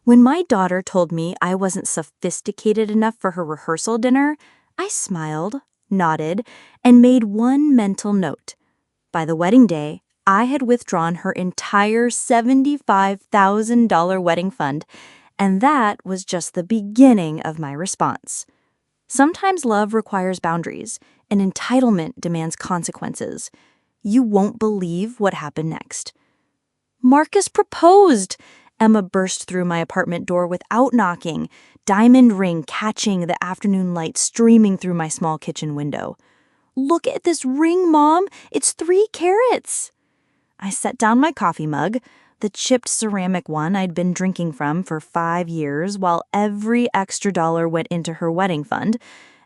When my daughter told me I wasn't sophisticated enough for her rehearsal dinner, I smiled, nodded, and made one mental note. By the wedding day, I had withdrawn her entire $75,000 wedding fund, and that was just the beginning of my response. Sometimes love requires boundaries, and entitlement demands consequences. You won't believe what happened next. Marcus proposed! Emma burst through my apartment door without knocking, diamond ring catching the afternoon light streaming through my small kitchen window. "Look at this ring, Mom! It's 3 carats!" I set down my coffee mug, the chipped ceramic one I'd been drinking from for 5 years while every extra dollar went into her wedding fund,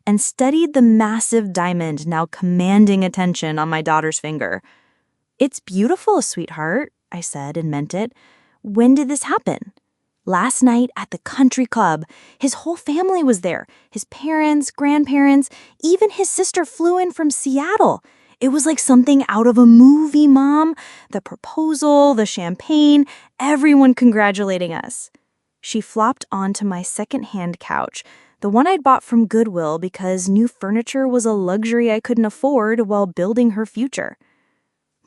and studied the massive diamond now commanding attention on my daughter's finger. "It's beautiful, sweetheart," I said and meant it. "When did this happen?" "Last night at the country club. His whole family was there. His parents, grandparents, even his sister flew in from Seattle. It was like something out of a movie, Mom. The proposal, the champagne, everyone congratulating us." She flopped onto my second-hand couch, the one I'd bought from Goodwill because new furniture was a luxury I couldn't afford while building her future.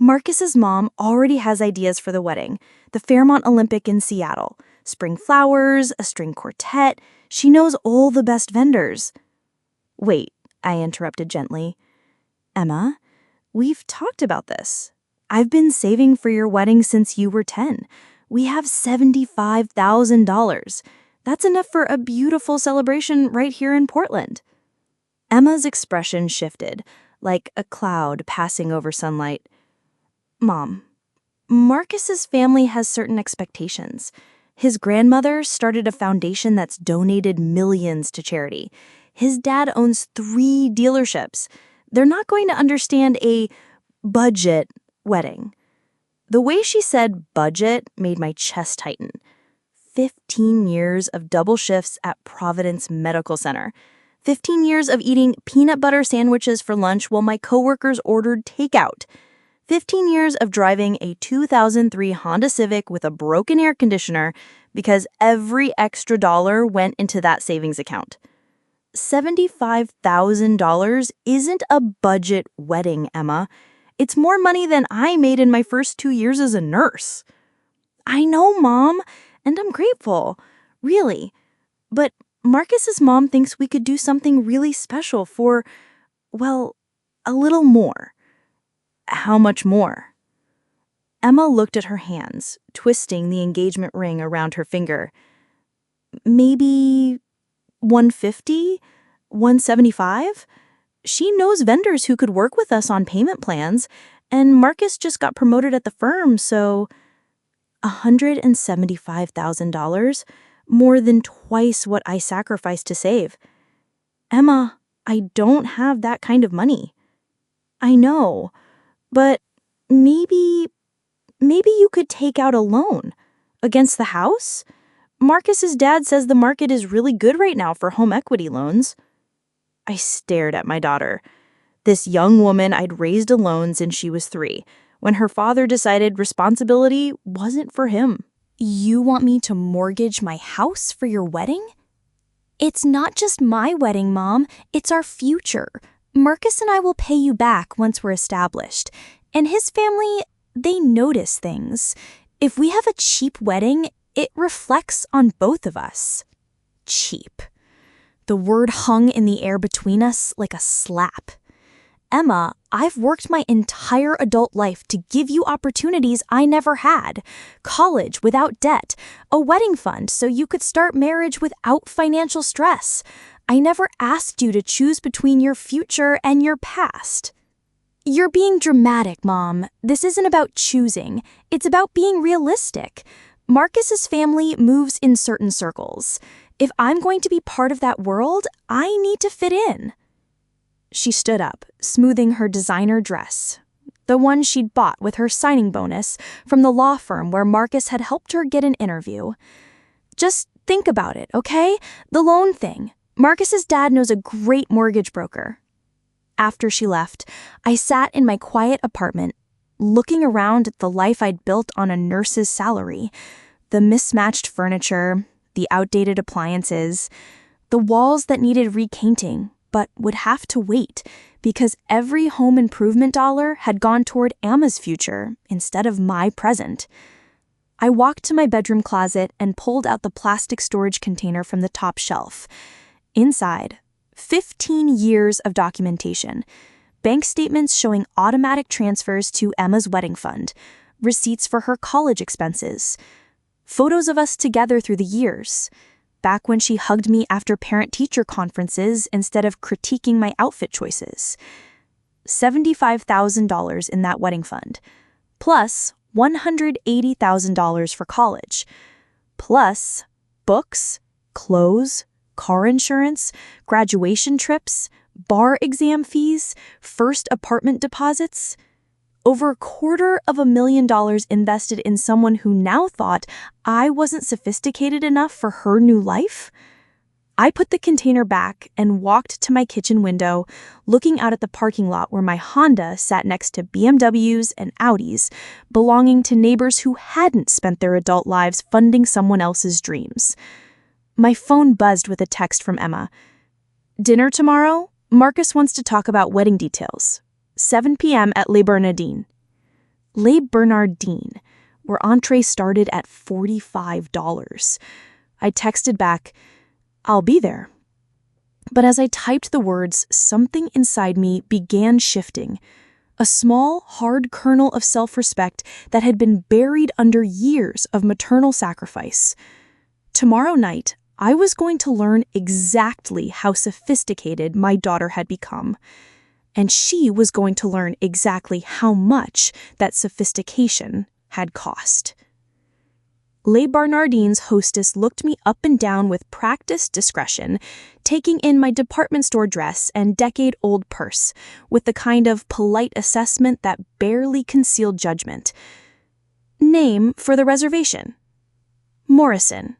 Marcus's mom already has ideas for the wedding, the Fairmont Olympic in Seattle, spring flowers, a string quartet. She knows all the best vendors. "Wait," I interrupted gently. "Emma, we've talked about this. I've been saving for your wedding since you were 10. We have $75,000. That's enough for a beautiful celebration right here in Portland." Emma's expression shifted, like a cloud passing over sunlight. "Mom, Marcus's family has certain expectations. His grandmother started a foundation that's donated millions to charity. His dad owns 3 dealerships. They're not going to understand a budget wedding." The way she said budget made my chest tighten. 15 years of double shifts at Providence Medical Center. 15 years of eating peanut butter sandwiches for lunch while my coworkers ordered takeout. 15 years of driving a 2003 Honda Civic with a broken air conditioner because every extra dollar went into that savings account. $75,000 isn't a budget wedding, Emma. It's more money than I made in my first 2 years as a nurse. "I know, Mom, and I'm grateful. Really. But Marcus's mom thinks we could do something really special for, well, a little more." "How much more?" Emma looked at her hands, twisting the engagement ring around her finger. "Maybe 150, 175? She knows vendors who could work with us on payment plans, and Marcus just got promoted at the firm, so $175,000, more than twice what I sacrificed to save. Emma, I don't have that kind of money." "I know. But maybe you could take out a loan against the house? Marcus's dad says the market is really good right now for home equity loans." I stared at my daughter, this young woman I'd raised alone since she was 3, when her father decided responsibility wasn't for him. "You want me to mortgage my house for your wedding?" "It's not just my wedding, Mom. It's our future. Marcus and I will pay you back once we're established. And his family, they notice things. If we have a cheap wedding, it reflects on both of us." Cheap. The word hung in the air between us like a slap. "Emma, I've worked my entire adult life to give you opportunities I never had. College without debt, a wedding fund so you could start marriage without financial stress. I never asked you to choose between your future and your past." "You're being dramatic, Mom. This isn't about choosing. It's about being realistic. Marcus's family moves in certain circles. If I'm going to be part of that world, I need to fit in." She stood up, smoothing her designer dress, the one she'd bought with her signing bonus from the law firm where Marcus had helped her get an interview. "Just think about it, okay? The loan thing. Marcus's dad knows a great mortgage broker." After she left, I sat in my quiet apartment, looking around at the life I'd built on a nurse's salary, the mismatched furniture, the outdated appliances, the walls that needed repainting but would have to wait because every home improvement dollar had gone toward Emma's future instead of my present. I walked to my bedroom closet and pulled out the plastic storage container from the top shelf. Inside, 15 years of documentation, bank statements showing automatic transfers to Emma's wedding fund, receipts for her college expenses, photos of us together through the years, back when she hugged me after parent-teacher conferences instead of critiquing my outfit choices. $75,000 in that wedding fund, plus $180,000 for college, plus books, clothes, car insurance, graduation trips, bar exam fees, first apartment deposits. Over $250,000 invested in someone who now thought I wasn't sophisticated enough for her new life? I put the container back and walked to my kitchen window, looking out at the parking lot where my Honda sat next to BMWs and Audis, belonging to neighbors who hadn't spent their adult lives funding someone else's dreams. My phone buzzed with a text from Emma. "Dinner tomorrow? Marcus wants to talk about wedding details. 7 p.m. at Les Bernardines." Les Bernardines, where entree started at $45. I texted back, "I'll be there." But as I typed the words, something inside me began shifting. A small, hard kernel of self-respect that had been buried under years of maternal sacrifice. Tomorrow night, I was going to learn exactly how sophisticated my daughter had become. And she was going to learn exactly how much that sophistication had cost. Les Bernardines' hostess looked me up and down with practiced discretion, taking in my department store dress and decade-old purse, with the kind of polite assessment that barely concealed judgment. "Name for the reservation?" "Morrison.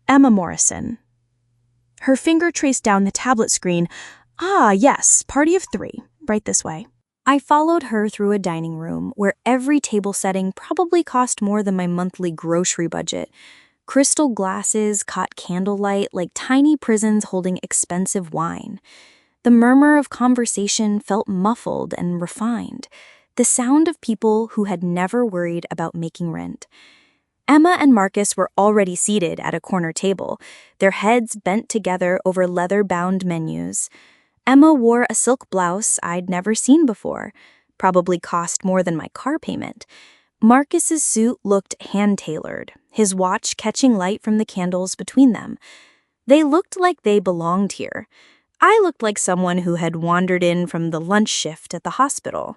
Emma Morrison." Her finger traced down the tablet screen. "Ah, yes, party of 3. Right this way." I followed her through a dining room where every table setting probably cost more than my monthly grocery budget. Crystal glasses caught candlelight like tiny prisons holding expensive wine. The murmur of conversation felt muffled and refined, the sound of people who had never worried about making rent. Emma and Marcus were already seated at a corner table, their heads bent together over leather-bound menus. Emma wore a silk blouse I'd never seen before, probably cost more than my car payment. Marcus's suit looked hand-tailored, his watch catching light from the candles between them. They looked like they belonged here. I looked like someone who had wandered in from the lunch shift at the hospital.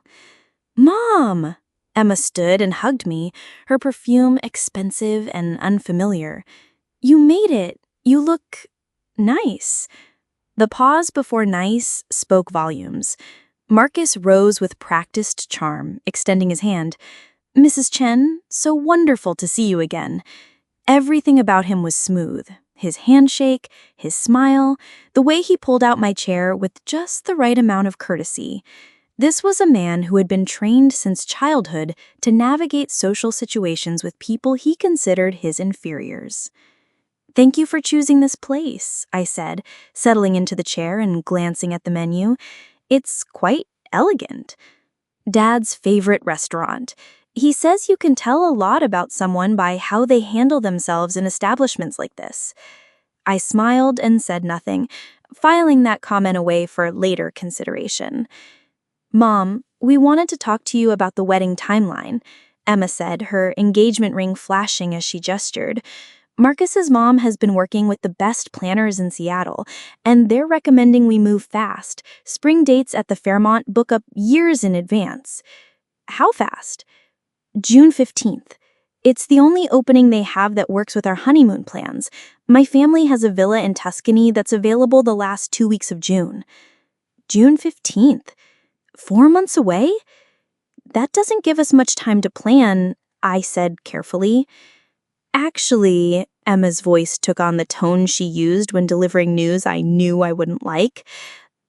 "Mom!" Emma stood and hugged me, her perfume expensive and unfamiliar. "You made it. You look nice." The pause before nice spoke volumes. Marcus rose with practiced charm, extending his hand. "Mrs. Chen, so wonderful to see you again." Everything about him was smooth. His handshake, his smile, the way he pulled out my chair with just the right amount of courtesy. This was a man who had been trained since childhood to navigate social situations with people he considered his inferiors. "Thank you for choosing this place," I said, settling into the chair and glancing at the menu. "It's quite elegant." "Dad's favorite restaurant. He says you can tell a lot about someone by how they handle themselves in establishments like this." I smiled and said nothing, filing that comment away for later consideration. "Mom, we wanted to talk to you about the wedding timeline," Emma said, her engagement ring flashing as she gestured. "Marcus's mom has been working with the best planners in Seattle, and they're recommending we move fast. Spring dates at the Fairmont book up years in advance." "How fast?" "June 15th. It's the only opening they have that works with our honeymoon plans. My family has a villa in Tuscany that's available the last 2 weeks of June." "June 15th? 4 months away? That doesn't give us much time to plan," I said carefully. "Actually," Emma's voice took on the tone she used when delivering news I knew I wouldn't like,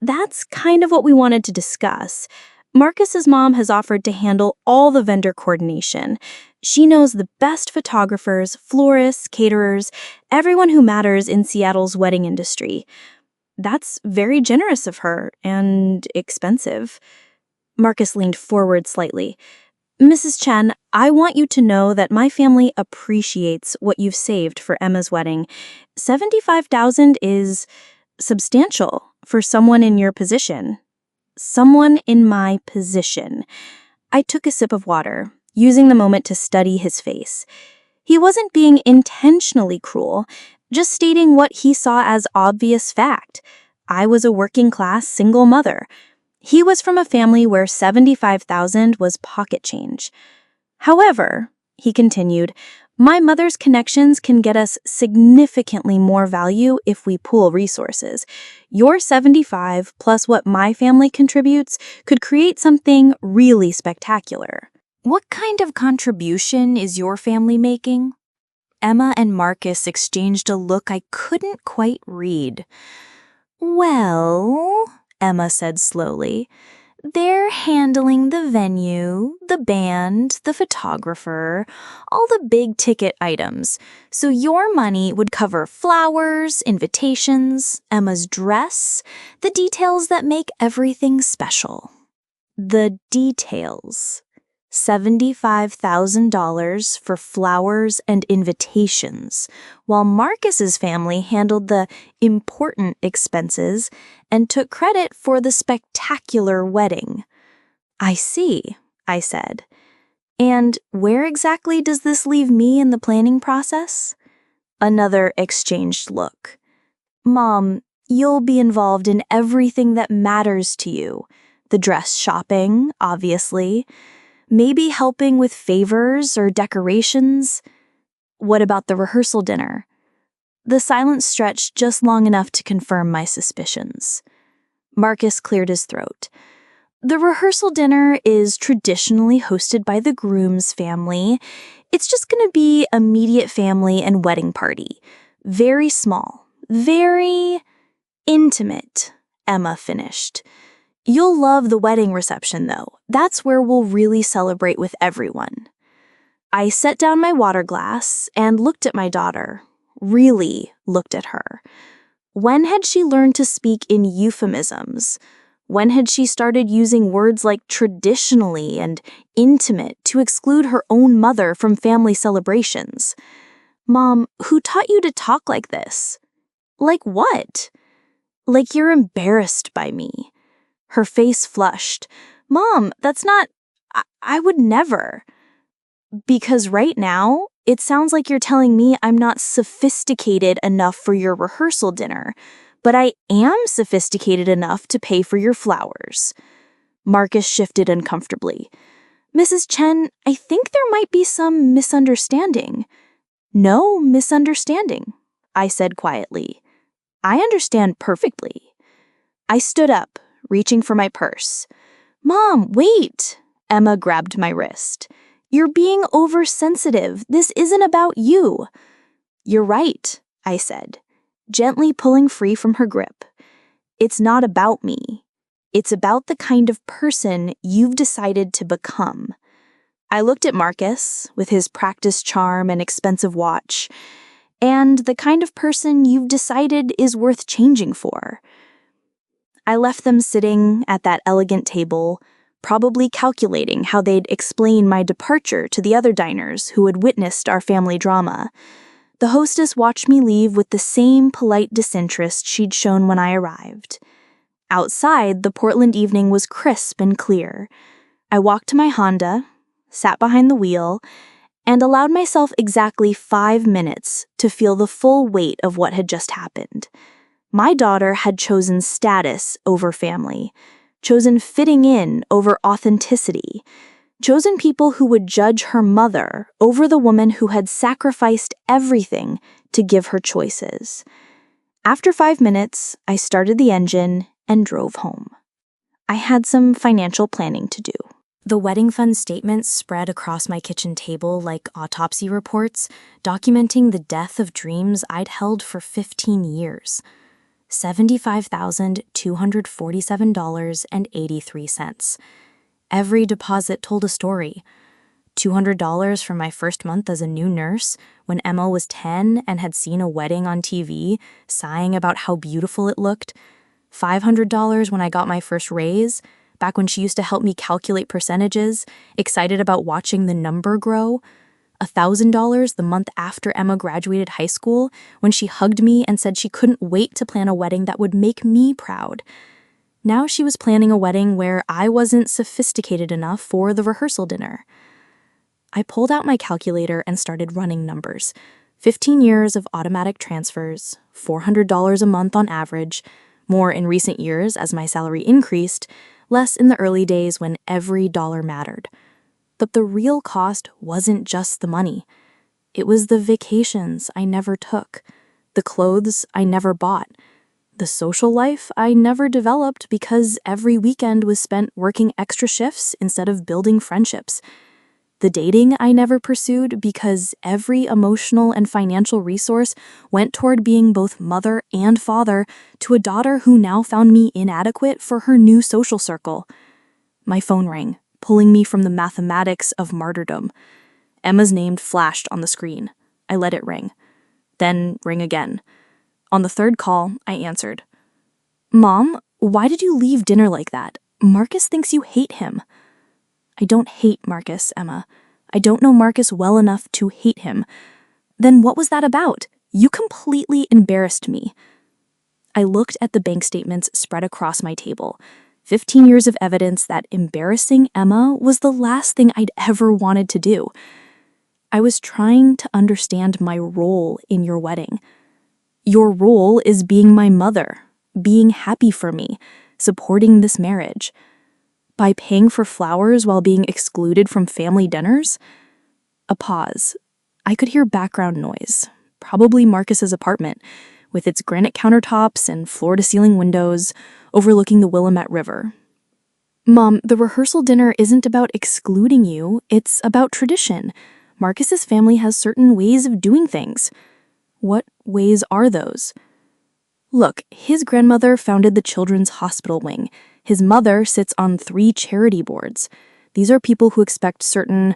"that's kind of what we wanted to discuss. Marcus's mom has offered to handle all the vendor coordination. She knows the best photographers, florists, caterers, everyone who matters in Seattle's wedding industry. That's very generous of her and expensive. Marcus leaned forward slightly. Mrs. Chen, I want you to know that my family appreciates what you've saved for Emma's wedding. $75,000 is substantial for someone in your position. Someone in my position. I took a sip of water, using the moment to study his face. He wasn't being intentionally cruel, just stating what he saw as obvious fact. I was a working-class single mother. He was from a family where $75,000 was pocket change. However, he continued, my mother's connections can get us significantly more value if we pool resources. Your $75 plus what my family contributes could create something really spectacular. What kind of contribution is your family making? Emma and Marcus exchanged a look I couldn't quite read. Well, Emma said slowly, they're handling the venue, the band, the photographer, all the big-ticket items. So your money would cover flowers, invitations, Emma's dress, the details that make everything special. The details. $75,000 for flowers and invitations, while Marcus's family handled the important expenses and took credit for the spectacular wedding. I see, I said. And where exactly does this leave me in the planning process? Another exchanged look. Mom, you'll be involved in everything that matters to you. The dress shopping, obviously. Maybe helping with favors or decorations. What about the rehearsal dinner? The silence stretched just long enough to confirm my suspicions. Marcus cleared his throat. The rehearsal dinner is traditionally hosted by the groom's family. It's just going to be immediate family and wedding party. Very small, very intimate, Emma finished. You'll love the wedding reception, though. That's where we'll really celebrate with everyone. I set down my water glass and looked at my daughter. Really looked at her. When had she learned to speak in euphemisms? When had she started using words like traditionally and intimate to exclude her own mother from family celebrations? Mom, who taught you to talk like this? Like what? Like you're embarrassed by me. Her face flushed. Mom, that's not... I would never. Because right now, it sounds like you're telling me I'm not sophisticated enough for your rehearsal dinner, but I am sophisticated enough to pay for your flowers. Marcus shifted uncomfortably. Mrs. Chen, I think there might be some misunderstanding. No misunderstanding, I said quietly. I understand perfectly. I stood up, reaching for my purse. Mom, wait! Emma grabbed my wrist. You're being oversensitive. This isn't about you. You're right, I said, gently pulling free from her grip. It's not about me. It's about the kind of person you've decided to become. I looked at Marcus, with his practiced charm and expensive watch, and the kind of person you've decided is worth changing for. I left them sitting at that elegant table, probably calculating how they'd explain my departure to the other diners who had witnessed our family drama. The hostess watched me leave with the same polite disinterest she'd shown when I arrived. Outside, the Portland evening was crisp and clear. I walked to my Honda, sat behind the wheel, and allowed myself exactly 5 minutes to feel the full weight of what had just happened. My daughter had chosen status over family, chosen fitting in over authenticity, chosen people who would judge her mother over the woman who had sacrificed everything to give her choices. After 5 minutes, I started the engine and drove home. I had some financial planning to do. The wedding fund statements spread across my kitchen table like autopsy reports, documenting the death of dreams I'd held for 15 years. $75,247.83. Every deposit told a story. $200 for my first month as a new nurse when Emma was 10 and had seen a wedding on TV, sighing about how beautiful it looked. $500 when I got my first raise, back when she used to help me calculate percentages, excited about watching the number grow. $1,000 the month after Emma graduated high school when she hugged me and said she couldn't wait to plan a wedding that would make me proud. Now she was planning a wedding where I wasn't sophisticated enough for the rehearsal dinner. I pulled out my calculator and started running numbers. 15 years of automatic transfers, $400 a month on average, more in recent years as my salary increased, less in the early days when every dollar mattered. But the real cost wasn't just the money. It was the vacations I never took, the clothes I never bought, the social life I never developed because every weekend was spent working extra shifts instead of building friendships, the dating I never pursued because every emotional and financial resource went toward being both mother and father to a daughter who now found me inadequate for her new social circle. My phone rang, pulling me from the mathematics of martyrdom. Emma's name flashed on the screen. I let it ring. Then ring again. On the third call, I answered. "Mom, why did you leave dinner like that? Marcus thinks you hate him." "I don't hate Marcus, Emma. I don't know Marcus well enough to hate him." "Then what was that about? You completely embarrassed me." I looked at the bank statements spread across my table. 15 years of evidence that embarrassing Emma was the last thing I'd ever wanted to do. I was trying to understand my role in your wedding. Your role is being my mother, being happy for me, supporting this marriage. By paying for flowers while being excluded from family dinners? A pause. I could hear background noise, probably Marcus's apartment, with its granite countertops and floor-to-ceiling windows overlooking the Willamette River. "Mom, the rehearsal dinner isn't about excluding you, it's about tradition. Marcus's family has certain ways of doing things." "What ways are those?" "Look, his grandmother founded the Children's Hospital Wing. His mother sits on 3 charity boards. These are people who expect certain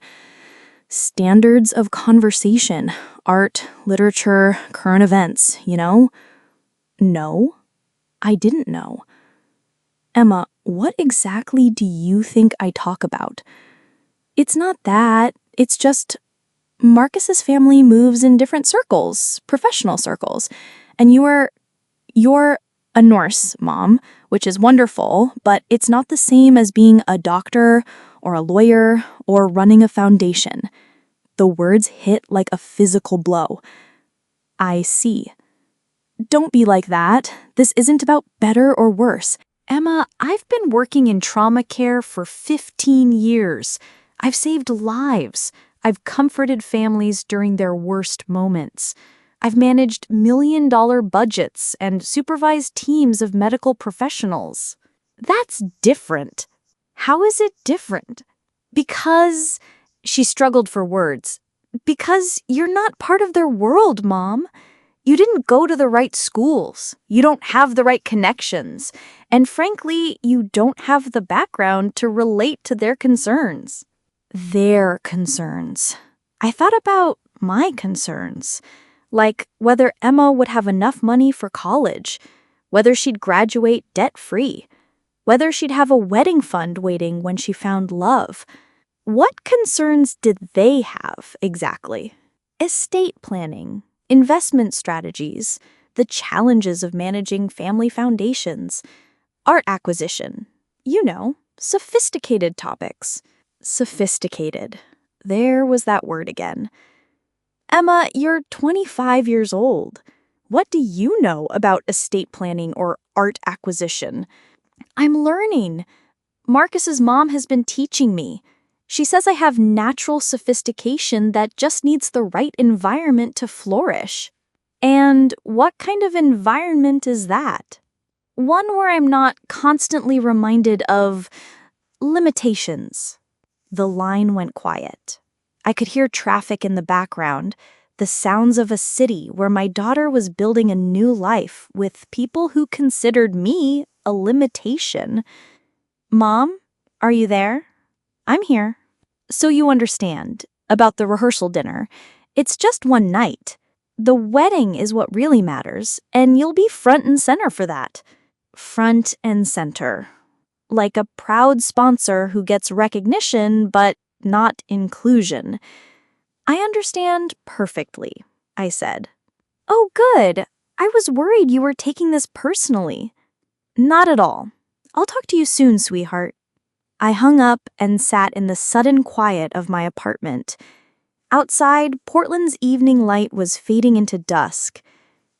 standards of conversation, art, literature, current events, you know?" "No, I didn't know." "Emma, what exactly do you think I talk about?" "It's not that. It's just Marcus's family moves in different circles, professional circles, and you're a nurse, Mom, which is wonderful, but it's not the same as being a doctor or a lawyer or running a foundation." The words hit like a physical blow. "I see." "Don't be like that. This isn't about better or worse. Emma, I've been working in trauma care for 15 years. I've saved lives. I've comforted families during their worst moments. I've managed million-dollar budgets and supervised teams of medical professionals. That's different." "How is it different?" "Because," she struggled for words, "because you're not part of their world, Mom. You didn't go to the right schools. You don't have the right connections. And frankly, you don't have the background to relate to their concerns." Their concerns. I thought about my concerns. Like whether Emma would have enough money for college, whether she'd graduate debt-free, whether she'd have a wedding fund waiting when she found love. What concerns did they have, exactly? Estate planning, investment strategies, the challenges of managing family foundations, art acquisition, sophisticated topics. Sophisticated. There was that word again. "Emma, you're 25 years old. What do you know about estate planning or art acquisition?" "I'm learning. Marcus's mom has been teaching me. She says I have natural sophistication that just needs the right environment to flourish." "And what kind of environment is that?" "One where I'm not constantly reminded of limitations." The line went quiet. I could hear traffic in the background, the sounds of a city where my daughter was building a new life with people who considered me a limitation. "Mom, are you there?" I'm here. So you understand about the rehearsal dinner. It's just one night. The wedding is what really matters, and you'll be front and center for that. Front and center. Like a proud sponsor who gets recognition but not inclusion. I understand perfectly, I said. Oh, good. I was worried you were taking this personally. Not at all. I'll talk to you soon, sweetheart. I hung up and sat in the sudden quiet of my apartment. Outside, Portland's evening light was fading into dusk.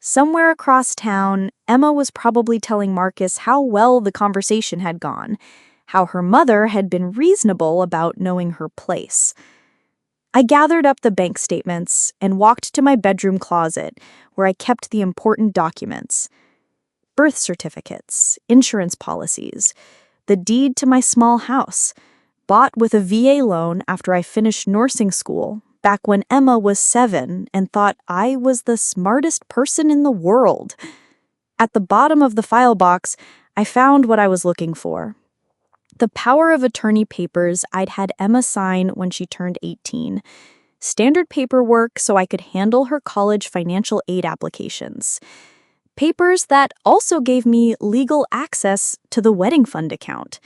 Somewhere across town, Emma was probably telling Marcus how well the conversation had gone, how her mother had been reasonable about knowing her place. I gathered up the bank statements and walked to my bedroom closet, where I kept the important documents. Birth certificates, insurance policies, the deed to my small house, bought with a VA loan after I finished nursing school, back when Emma was 7 and thought I was the smartest person in the world. At the bottom of the file box, I found what I was looking for. The power of attorney papers I'd had Emma sign when she turned 18. Standard paperwork so I could handle her college financial aid applications. Papers that also gave me legal access to the wedding fund account.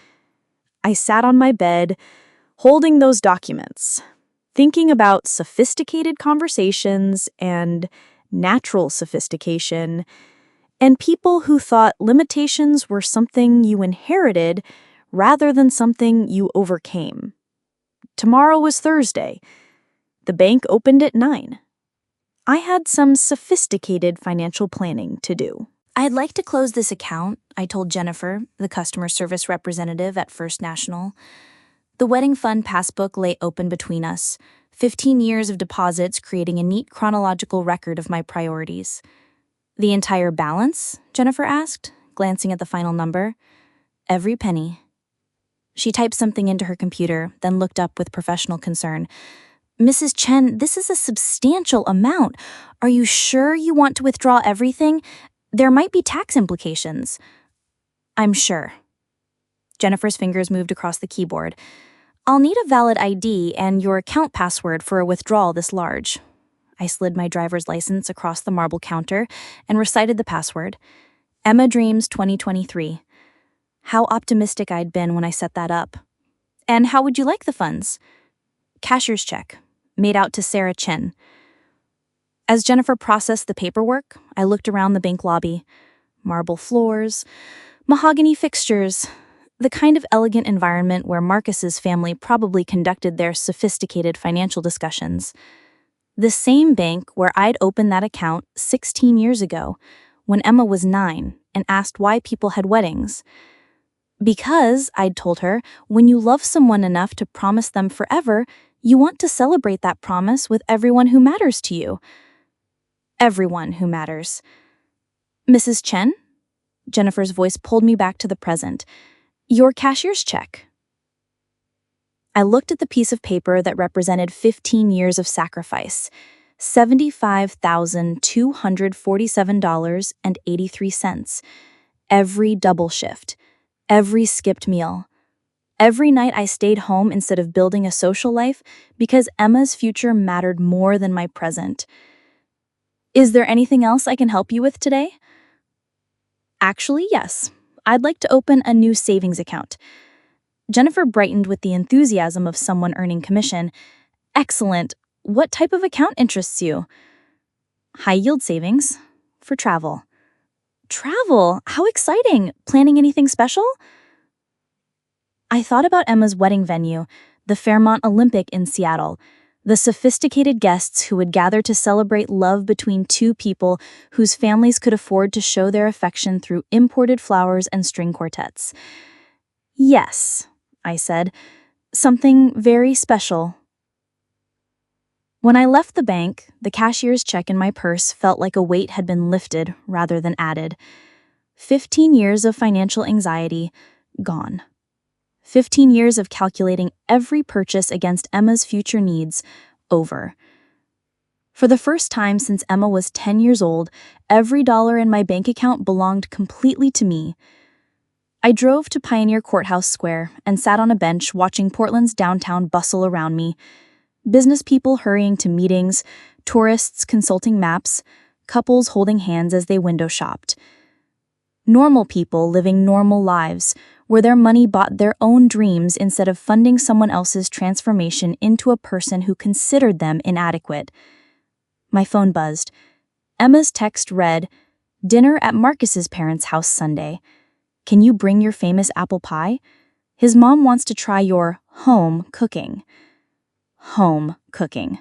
I sat on my bed, holding those documents, thinking about sophisticated conversations and natural sophistication, and people who thought limitations were something you inherited rather than something you overcame. Tomorrow was Thursday. The bank opened at 9. I had some sophisticated financial planning to do. I'd like to close this account, I told Jennifer, the customer service representative at First National. The wedding fund passbook lay open between us, 15 years of deposits creating a neat chronological record of my priorities. The entire balance? Jennifer asked, glancing at the final number. Every penny. She typed something into her computer, then looked up with professional concern. Mrs. Chen, this is a substantial amount. Are you sure you want to withdraw everything? There might be tax implications. I'm sure. Jennifer's fingers moved across the keyboard. I'll need a valid ID and your account password for a withdrawal this large. I slid my driver's license across the marble counter and recited the password. Emma Dreams 2023. How optimistic I'd been when I set that up. And how would you like the funds? Cashier's check, made out to Sarah Chen. As Jennifer processed the paperwork, I looked around the bank lobby. Marble floors, mahogany fixtures, the kind of elegant environment where Marcus's family probably conducted their sophisticated financial discussions. The same bank where I'd opened that account 16 years ago, when Emma was 9 and asked why people had weddings. Because, I'd told her, when you love someone enough to promise them forever, you want to celebrate that promise with everyone who matters to you. Everyone who matters. Mrs. Chen? Jennifer's voice pulled me back to the present. Your cashier's check. I looked at the piece of paper that represented 15 years of sacrifice, $75,247.83. Every double shift, every skipped meal, every night I stayed home instead of building a social life because Emma's future mattered more than my present. Is there anything else I can help you with today? Actually, yes. I'd like to open a new savings account. Jennifer brightened with the enthusiasm of someone earning commission. Excellent. What type of account interests you? High-yield savings. For travel. Travel? How exciting! Planning anything special? I thought about Emma's wedding venue, the Fairmont Olympic in Seattle, the sophisticated guests who would gather to celebrate love between two people whose families could afford to show their affection through imported flowers and string quartets. Yes, I said, something very special. When I left the bank, the cashier's check in my purse felt like a weight had been lifted rather than added. 15 years of financial anxiety, gone. 15 years of calculating every purchase against Emma's future needs, over. For the first time since Emma was 10 years old, every dollar in my bank account belonged completely to me. I drove to Pioneer Courthouse Square and sat on a bench watching Portland's downtown bustle around me. Business people hurrying to meetings, tourists consulting maps, couples holding hands as they window shopped. Normal people living normal lives, where their money bought their own dreams instead of funding someone else's transformation into a person who considered them inadequate. My phone buzzed. Emma's text read, "Dinner at Marcus's parents' house Sunday. Can you bring your famous apple pie? His mom wants to try your home cooking." Home cooking.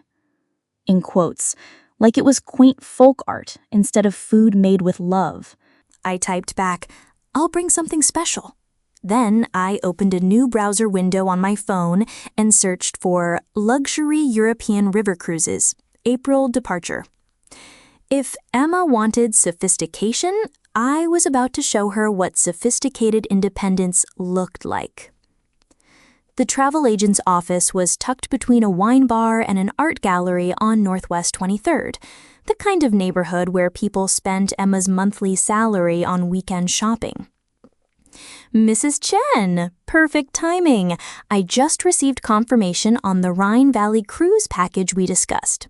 In quotes, like it was quaint folk art instead of food made with love. I typed back, "I'll bring something special." Then I opened a new browser window on my phone and searched for luxury European river cruises, April departure. If Emma wanted sophistication, I was about to show her what sophisticated independence looked like. The travel agent's office was tucked between a wine bar and an art gallery on Northwest 23rd, the kind of neighborhood where people spent Emma's monthly salary on weekend shopping. "Mrs. Chen, perfect timing. I just received confirmation on the Rhine Valley cruise package we discussed."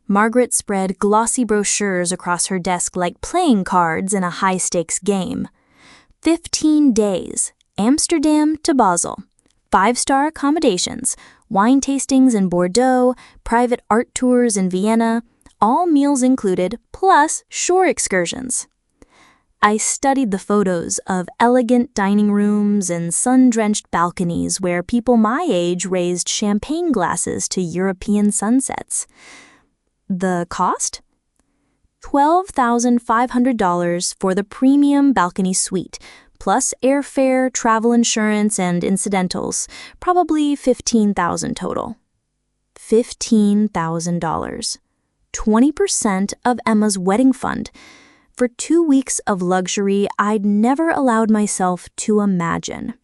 Margaret spread glossy brochures across her desk like playing cards in a high-stakes game. 15 days, Amsterdam to Basel. 5-star accommodations, wine tastings in Bordeaux, private art tours in Vienna, all meals included, plus shore excursions. I studied the photos of elegant dining rooms and sun-drenched balconies where people my age raised champagne glasses to European sunsets. The cost? $12,500 for the premium balcony suite, plus airfare, travel insurance, and incidentals, probably $15,000 total. $15,000. 20% of Emma's wedding fund, for 2 weeks of luxury I'd never allowed myself to imagine.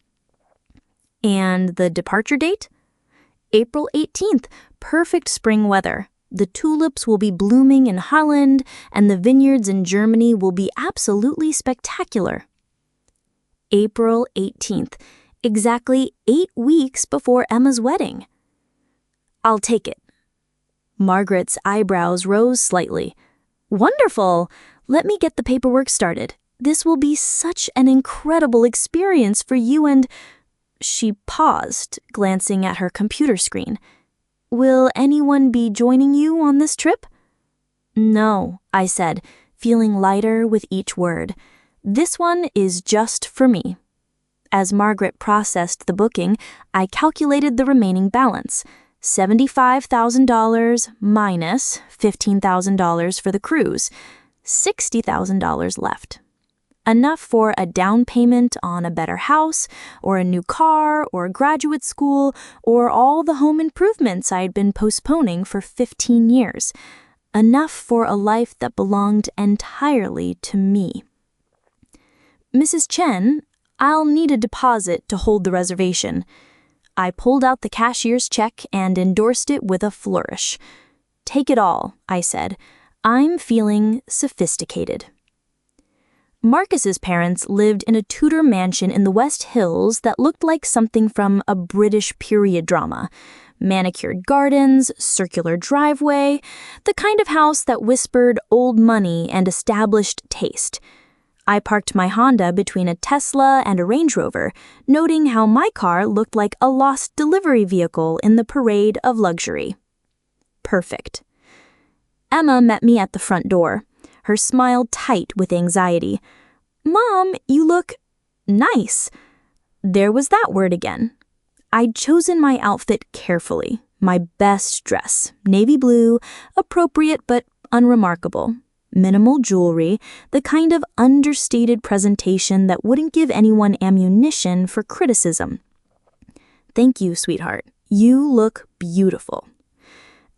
And the departure date? April 18th, perfect spring weather. The tulips will be blooming in Holland, and the vineyards in Germany will be absolutely spectacular. April 18th, exactly 8 weeks before Emma's wedding. I'll take it. Margaret's eyebrows rose slightly. "Wonderful! Let me get the paperwork started. This will be such an incredible experience for you and—" She paused, glancing at her computer screen. "Will anyone be joining you on this trip?" "No," I said, feeling lighter with each word. "This one is just for me." As Margaret processed the booking, I calculated the remaining balance. $75,000 minus $15,000 for the cruise. $60,000 left. Enough for a down payment on a better house, or a new car, or graduate school, or all the home improvements I'd been postponing for 15 years. Enough for a life that belonged entirely to me. "Mrs. Chen, I'll need a deposit to hold the reservation." I pulled out the cashier's check and endorsed it with a flourish. "Take it all," I said. "I'm feeling sophisticated." Marcus's parents lived in a Tudor mansion in the West Hills that looked like something from a British period drama. Manicured gardens, circular driveway, the kind of house that whispered old money and established taste. I parked my Honda between a Tesla and a Range Rover, noting how my car looked like a lost delivery vehicle in the parade of luxury. Perfect. Emma met me at the front door, her smile tight with anxiety. "Mom, you look nice." There was that word again. I'd chosen my outfit carefully, my best dress, navy blue, appropriate but unremarkable. Minimal jewelry, the kind of understated presentation that wouldn't give anyone ammunition for criticism. "Thank you, sweetheart. You look beautiful."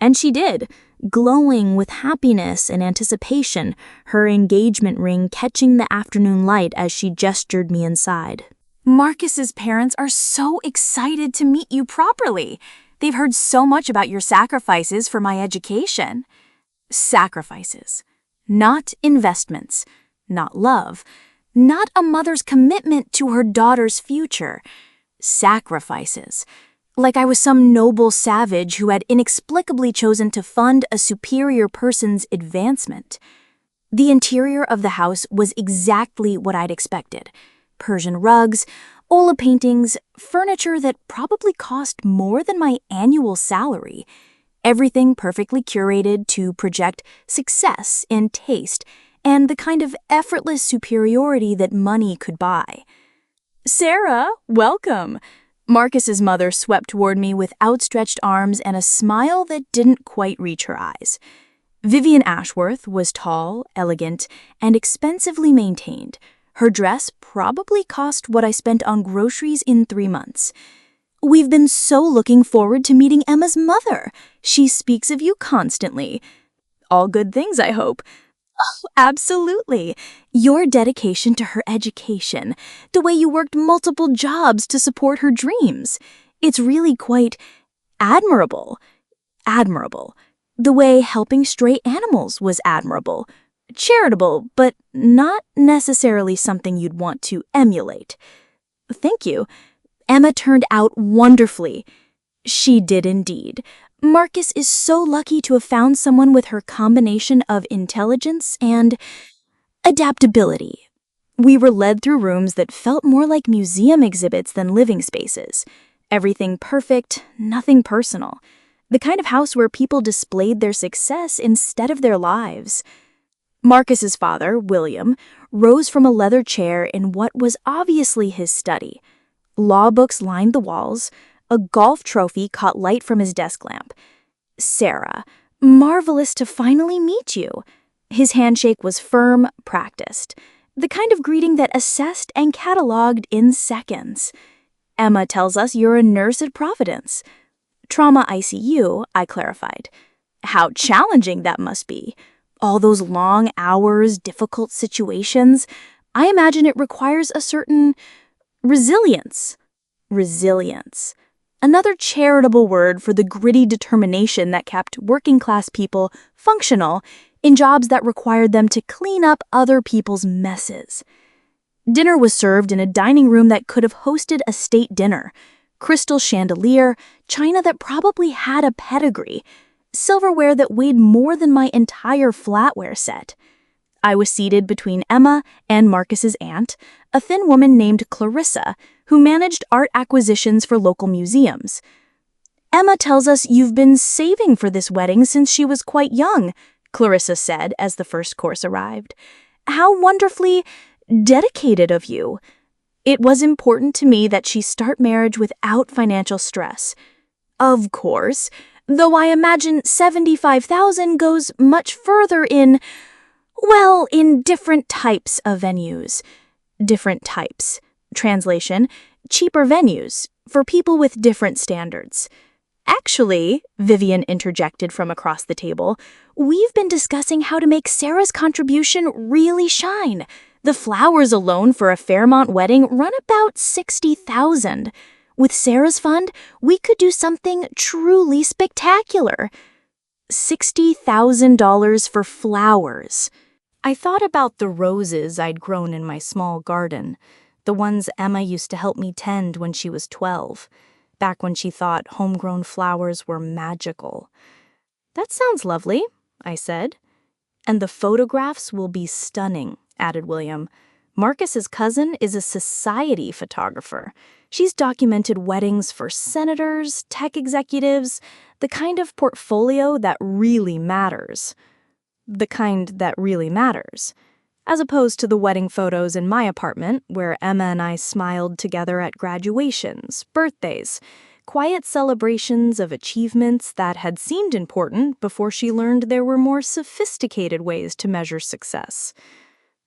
And she did, glowing with happiness and anticipation, her engagement ring catching the afternoon light as she gestured me inside. "Marcus's parents are so excited to meet you properly. They've heard so much about your sacrifices for my education." Sacrifices. Not investments. Not love. not a mother's commitment to her daughter's future. Sacrifices. Like I was some noble savage who had inexplicably chosen to fund a superior person's advancement. The interior of the house was exactly what I'd expected. Persian rugs, Ola paintings, furniture that probably cost more than my annual salary. Everything perfectly curated to project success in taste and the kind of effortless superiority that money could buy. "Sarah, welcome." Marcus's mother swept toward me with outstretched arms and a smile that didn't quite reach her eyes. Vivian Ashworth was tall, elegant, and expensively maintained. Her dress probably cost what I spent on groceries in 3 months. "We've been so looking forward to meeting Emma's mother. She speaks of you constantly." "All good things, I hope." "Oh, absolutely. Your dedication to her education, the way you worked multiple jobs to support her dreams. It's really quite admirable. Admirable. The way helping stray animals was admirable. Charitable, but not necessarily something you'd want to emulate." "Thank you. Emma turned out wonderfully." "She did indeed. Marcus is so lucky to have found someone with her combination of intelligence and adaptability." We were led through rooms that felt more like museum exhibits than living spaces. Everything perfect, nothing personal. The kind of house where people displayed their success instead of their lives. Marcus's father, William, rose from a leather chair in what was obviously his study. Law books lined the walls. A golf trophy caught light from his desk lamp. "Sarah, marvelous to finally meet you." His handshake was firm, practiced. The kind of greeting that assessed and cataloged in seconds. "Emma tells us you're a nurse at Providence." "Trauma ICU," I clarified. "How challenging that must be. All those long hours, difficult situations. I imagine it requires a certain resilience." Resilience. Another charitable word for the gritty determination that kept working-class people functional in jobs that required them to clean up other people's messes. Dinner was served in a dining room that could have hosted a state dinner. Crystal chandelier, china that probably had a pedigree, silverware that weighed more than my entire flatware set. I was seated between Emma and Marcus's aunt, a thin woman named Clarissa, who managed art acquisitions for local museums. "Emma tells us you've been saving for this wedding since she was quite young," Clarissa said as the first course arrived. "How wonderfully dedicated of you." It was important to me that she start marriage without financial stress. "Of course, though I imagine 75,000 goes much further in different types of venues." Different types. Translation, cheaper venues, for people with different standards. "Actually," Vivian interjected from across the table, "we've been discussing how to make Sarah's contribution really shine. The flowers alone for a Fairmont wedding run about 60,000. With Sarah's fund, we could do something truly spectacular." $60,000 for flowers. I thought about the roses I'd grown in my small garden, the ones Emma used to help me tend when she was 12, back when she thought homegrown flowers were magical. "That sounds lovely," I said. "And the photographs will be stunning," added William. "Marcus's cousin is a society photographer. She's documented weddings for senators, tech executives, the kind of portfolio that really matters." The kind that really matters. As opposed to the wedding photos in my apartment, where Emma and I smiled together at graduations, birthdays, quiet celebrations of achievements that had seemed important before she learned there were more sophisticated ways to measure success.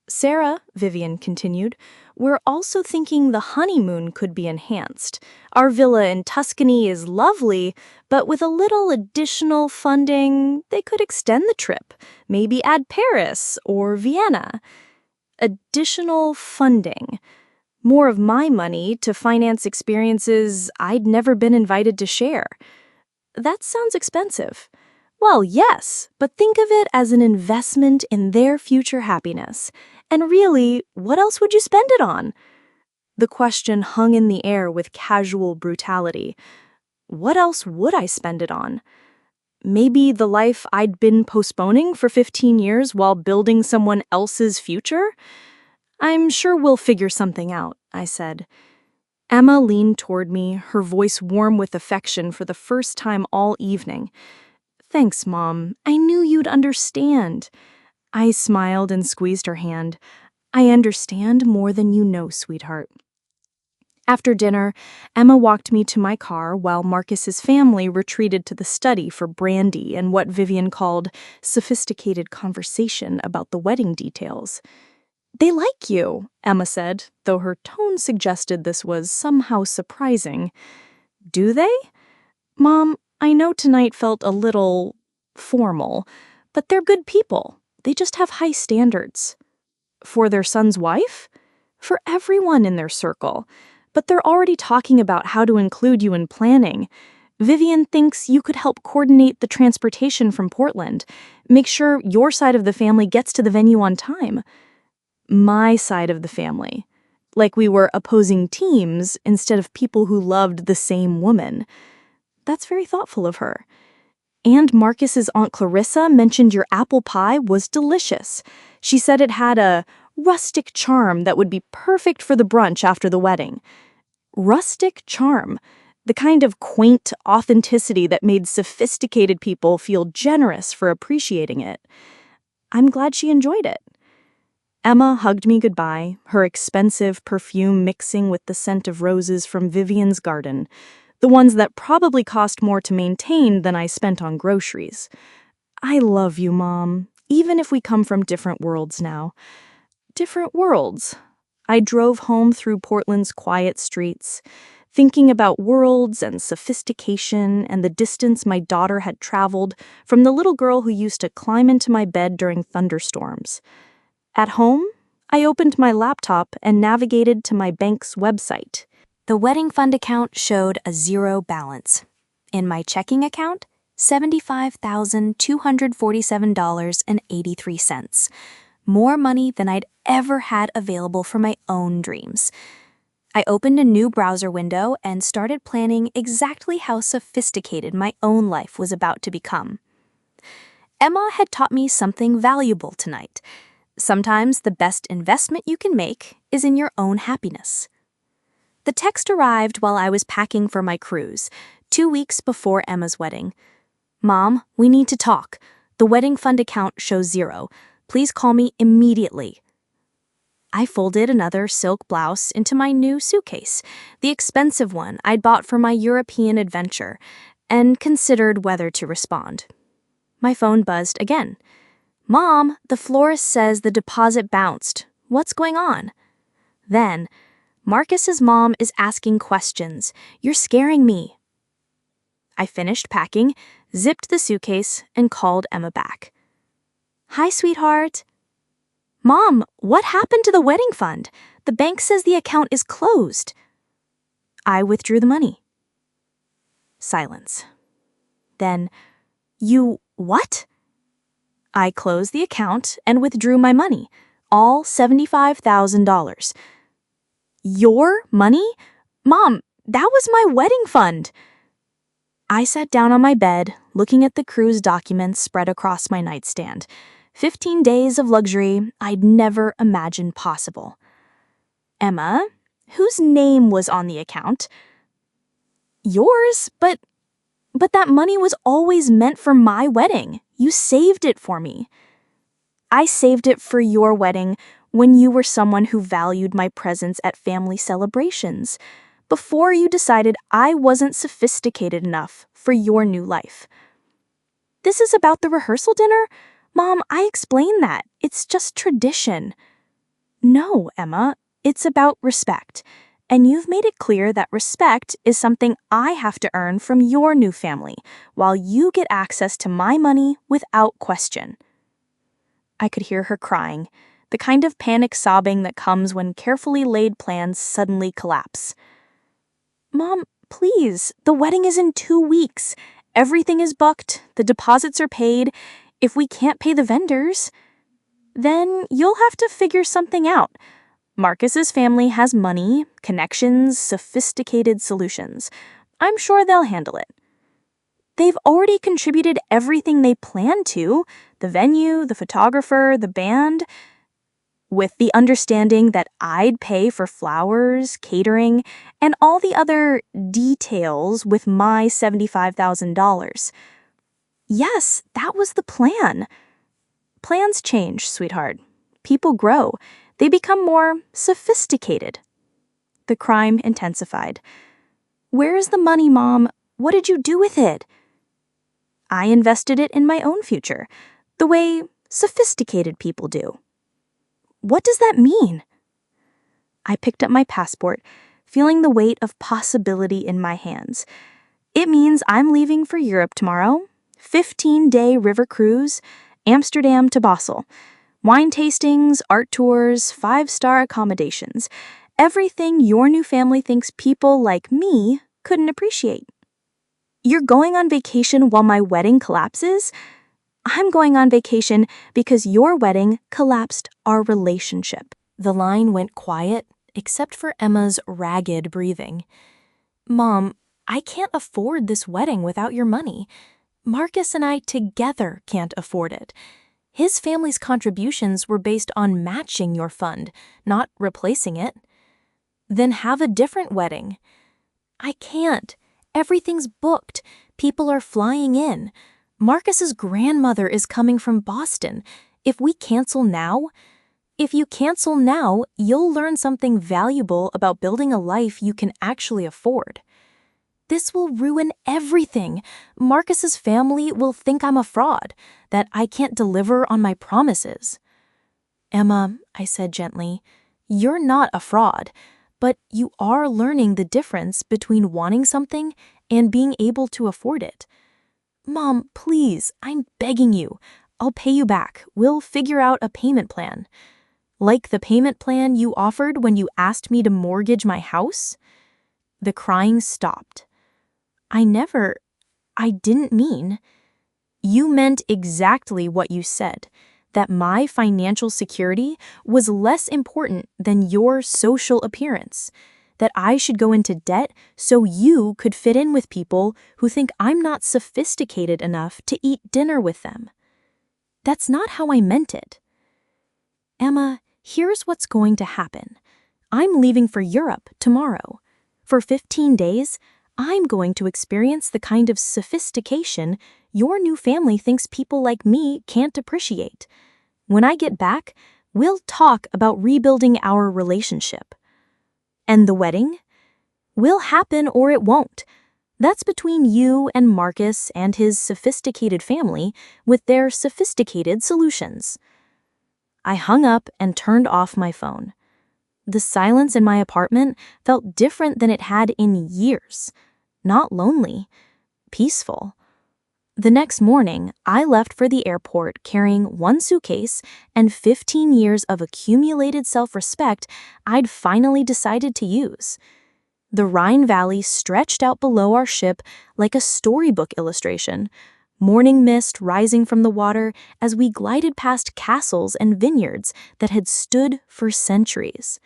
"Sarah," Vivian continued, "we're also thinking the honeymoon could be enhanced. Our villa in Tuscany is lovely, but with a little additional funding, they could extend the trip, maybe add Paris or Vienna." Additional funding. More of my money to finance experiences I'd never been invited to share. That sounds expensive. Well, yes, but think of it as an investment in their future happiness. And really, what else would you spend it on? The question hung in the air with casual brutality. What else would I spend it on? Maybe the life I'd been postponing for 15 years while building someone else's future? I'm sure we'll figure something out, I said. Emma leaned toward me, her voice warm with affection for the first time all evening. Thanks, Mom. I knew you'd understand. I smiled and squeezed her hand. I understand more than you know, sweetheart. After dinner, Emma walked me to my car while Marcus's family retreated to the study for brandy and what Vivian called sophisticated conversation about the wedding details. They like you, Emma said, though her tone suggested this was somehow surprising. Do they? Mom, I know tonight felt a little formal, but they're good people. They just have high standards. For their son's wife? For everyone in their circle. But they're already talking about how to include you in planning. Vivian thinks you could help coordinate the transportation from Portland. Make sure your side of the family gets to the venue on time. My side of the family. Like we were opposing teams instead of people who loved the same woman. That's very thoughtful of her. And Marcus's Aunt Clarissa mentioned your apple pie was delicious. She said it had a rustic charm that would be perfect for the brunch after the wedding. Rustic charm, the kind of quaint authenticity that made sophisticated people feel generous for appreciating it. I'm glad she enjoyed it. Emma hugged me goodbye, her expensive perfume mixing with the scent of roses from Vivian's garden, the ones that probably cost more to maintain than I spent on groceries. I love you, Mom, even if we come from different worlds now. Different worlds. I drove home through Portland's quiet streets, thinking about worlds and sophistication and the distance my daughter had traveled from the little girl who used to climb into my bed during thunderstorms. At home, I opened my laptop and navigated to my bank's website. The wedding fund account showed a zero balance. In my checking account, $75,247.83. More money than I'd ever had available for my own dreams. I opened a new browser window and started planning exactly how sophisticated my own life was about to become. Emma had taught me something valuable tonight. Sometimes the best investment you can make is in your own happiness. The text arrived while I was packing for my cruise, 2 weeks before Emma's wedding. Mom, we need to talk. The wedding fund account shows zero. Please call me immediately. I folded another silk blouse into my new suitcase, the expensive one I'd bought for my European adventure, and considered whether to respond. My phone buzzed again. Mom, the florist says the deposit bounced. What's going on? Then, Marcus's mom is asking questions. You're scaring me. I finished packing, zipped the suitcase, and called Emma back. Hi, sweetheart. Mom, what happened to the wedding fund? The bank says the account is closed. I withdrew the money. Silence. Then, you what? I closed the account and withdrew my money, all $75,000. Your money? Mom, that was my wedding fund. I sat down on my bed, looking at the cruise documents spread across my nightstand. 15 days of luxury I'd never imagined possible. Emma, whose name was on the account? Yours, but that money was always meant for my wedding. You saved it for me. I saved it for your wedding when you were someone who valued my presence at family celebrations, before you decided I wasn't sophisticated enough for your new life. This is about the rehearsal dinner? Mom, I explained that. It's just tradition. No, Emma, it's about respect. And you've made it clear that respect is something I have to earn from your new family, while you get access to my money without question. I could hear her crying, the kind of panic sobbing that comes when carefully laid plans suddenly collapse. Mom, please, the wedding is in 2 weeks. Everything is booked, the deposits are paid. If we can't pay the vendors... then you'll have to figure something out. Marcus's family has money, connections, sophisticated solutions. I'm sure they'll handle it. They've already contributed everything they planned to, the venue, the photographer, the band, with the understanding that I'd pay for flowers, catering, and all the other details with my $75,000. Yes, that was the plan. Plans change, sweetheart. People grow. They become more sophisticated. The crime intensified. Where's the money, Mom? What did you do with it? I invested it in my own future, the way sophisticated people do. What does that mean? I picked up my passport, feeling the weight of possibility in my hands. It means I'm leaving for Europe tomorrow. 15-day river cruise, Amsterdam to Basel. Wine tastings, art tours, 5-star accommodations. Everything your new family thinks people like me couldn't appreciate. You're going on vacation while my wedding collapses? I'm going on vacation because your wedding collapsed our relationship. The line went quiet, except for Emma's ragged breathing. Mom, I can't afford this wedding without your money. Marcus and I together can't afford it. His family's contributions were based on matching your fund, not replacing it. Then have a different wedding. I can't. Everything's booked. People are flying in. Marcus's grandmother is coming from Boston. If you cancel now, you'll learn something valuable about building a life you can actually afford. This will ruin everything. Marcus's family will think I'm a fraud, that I can't deliver on my promises. Emma, I said gently, you're not a fraud, but you are learning the difference between wanting something and being able to afford it. Mom, please, I'm begging you. I'll pay you back. We'll figure out a payment plan. Like the payment plan you offered when you asked me to mortgage my house? The crying stopped. I didn't mean. You meant exactly what you said, that my financial security was less important than your social appearance, that I should go into debt so you could fit in with people who think I'm not sophisticated enough to eat dinner with them. That's not how I meant it. Emma, here's what's going to happen. I'm leaving for Europe tomorrow. For 15 days, I'm going to experience the kind of sophistication your new family thinks people like me can't appreciate. When I get back, we'll talk about rebuilding our relationship. And the wedding? Will happen or it won't. That's between you and Marcus and his sophisticated family with their sophisticated solutions. I hung up and turned off my phone. The silence in my apartment felt different than it had in years. Not lonely, peaceful. The next morning, I left for the airport carrying 1 suitcase and 15 years of accumulated self-respect I'd finally decided to use. The Rhine Valley stretched out below our ship like a storybook illustration, morning mist rising from the water as we glided past castles and vineyards that had stood for centuries.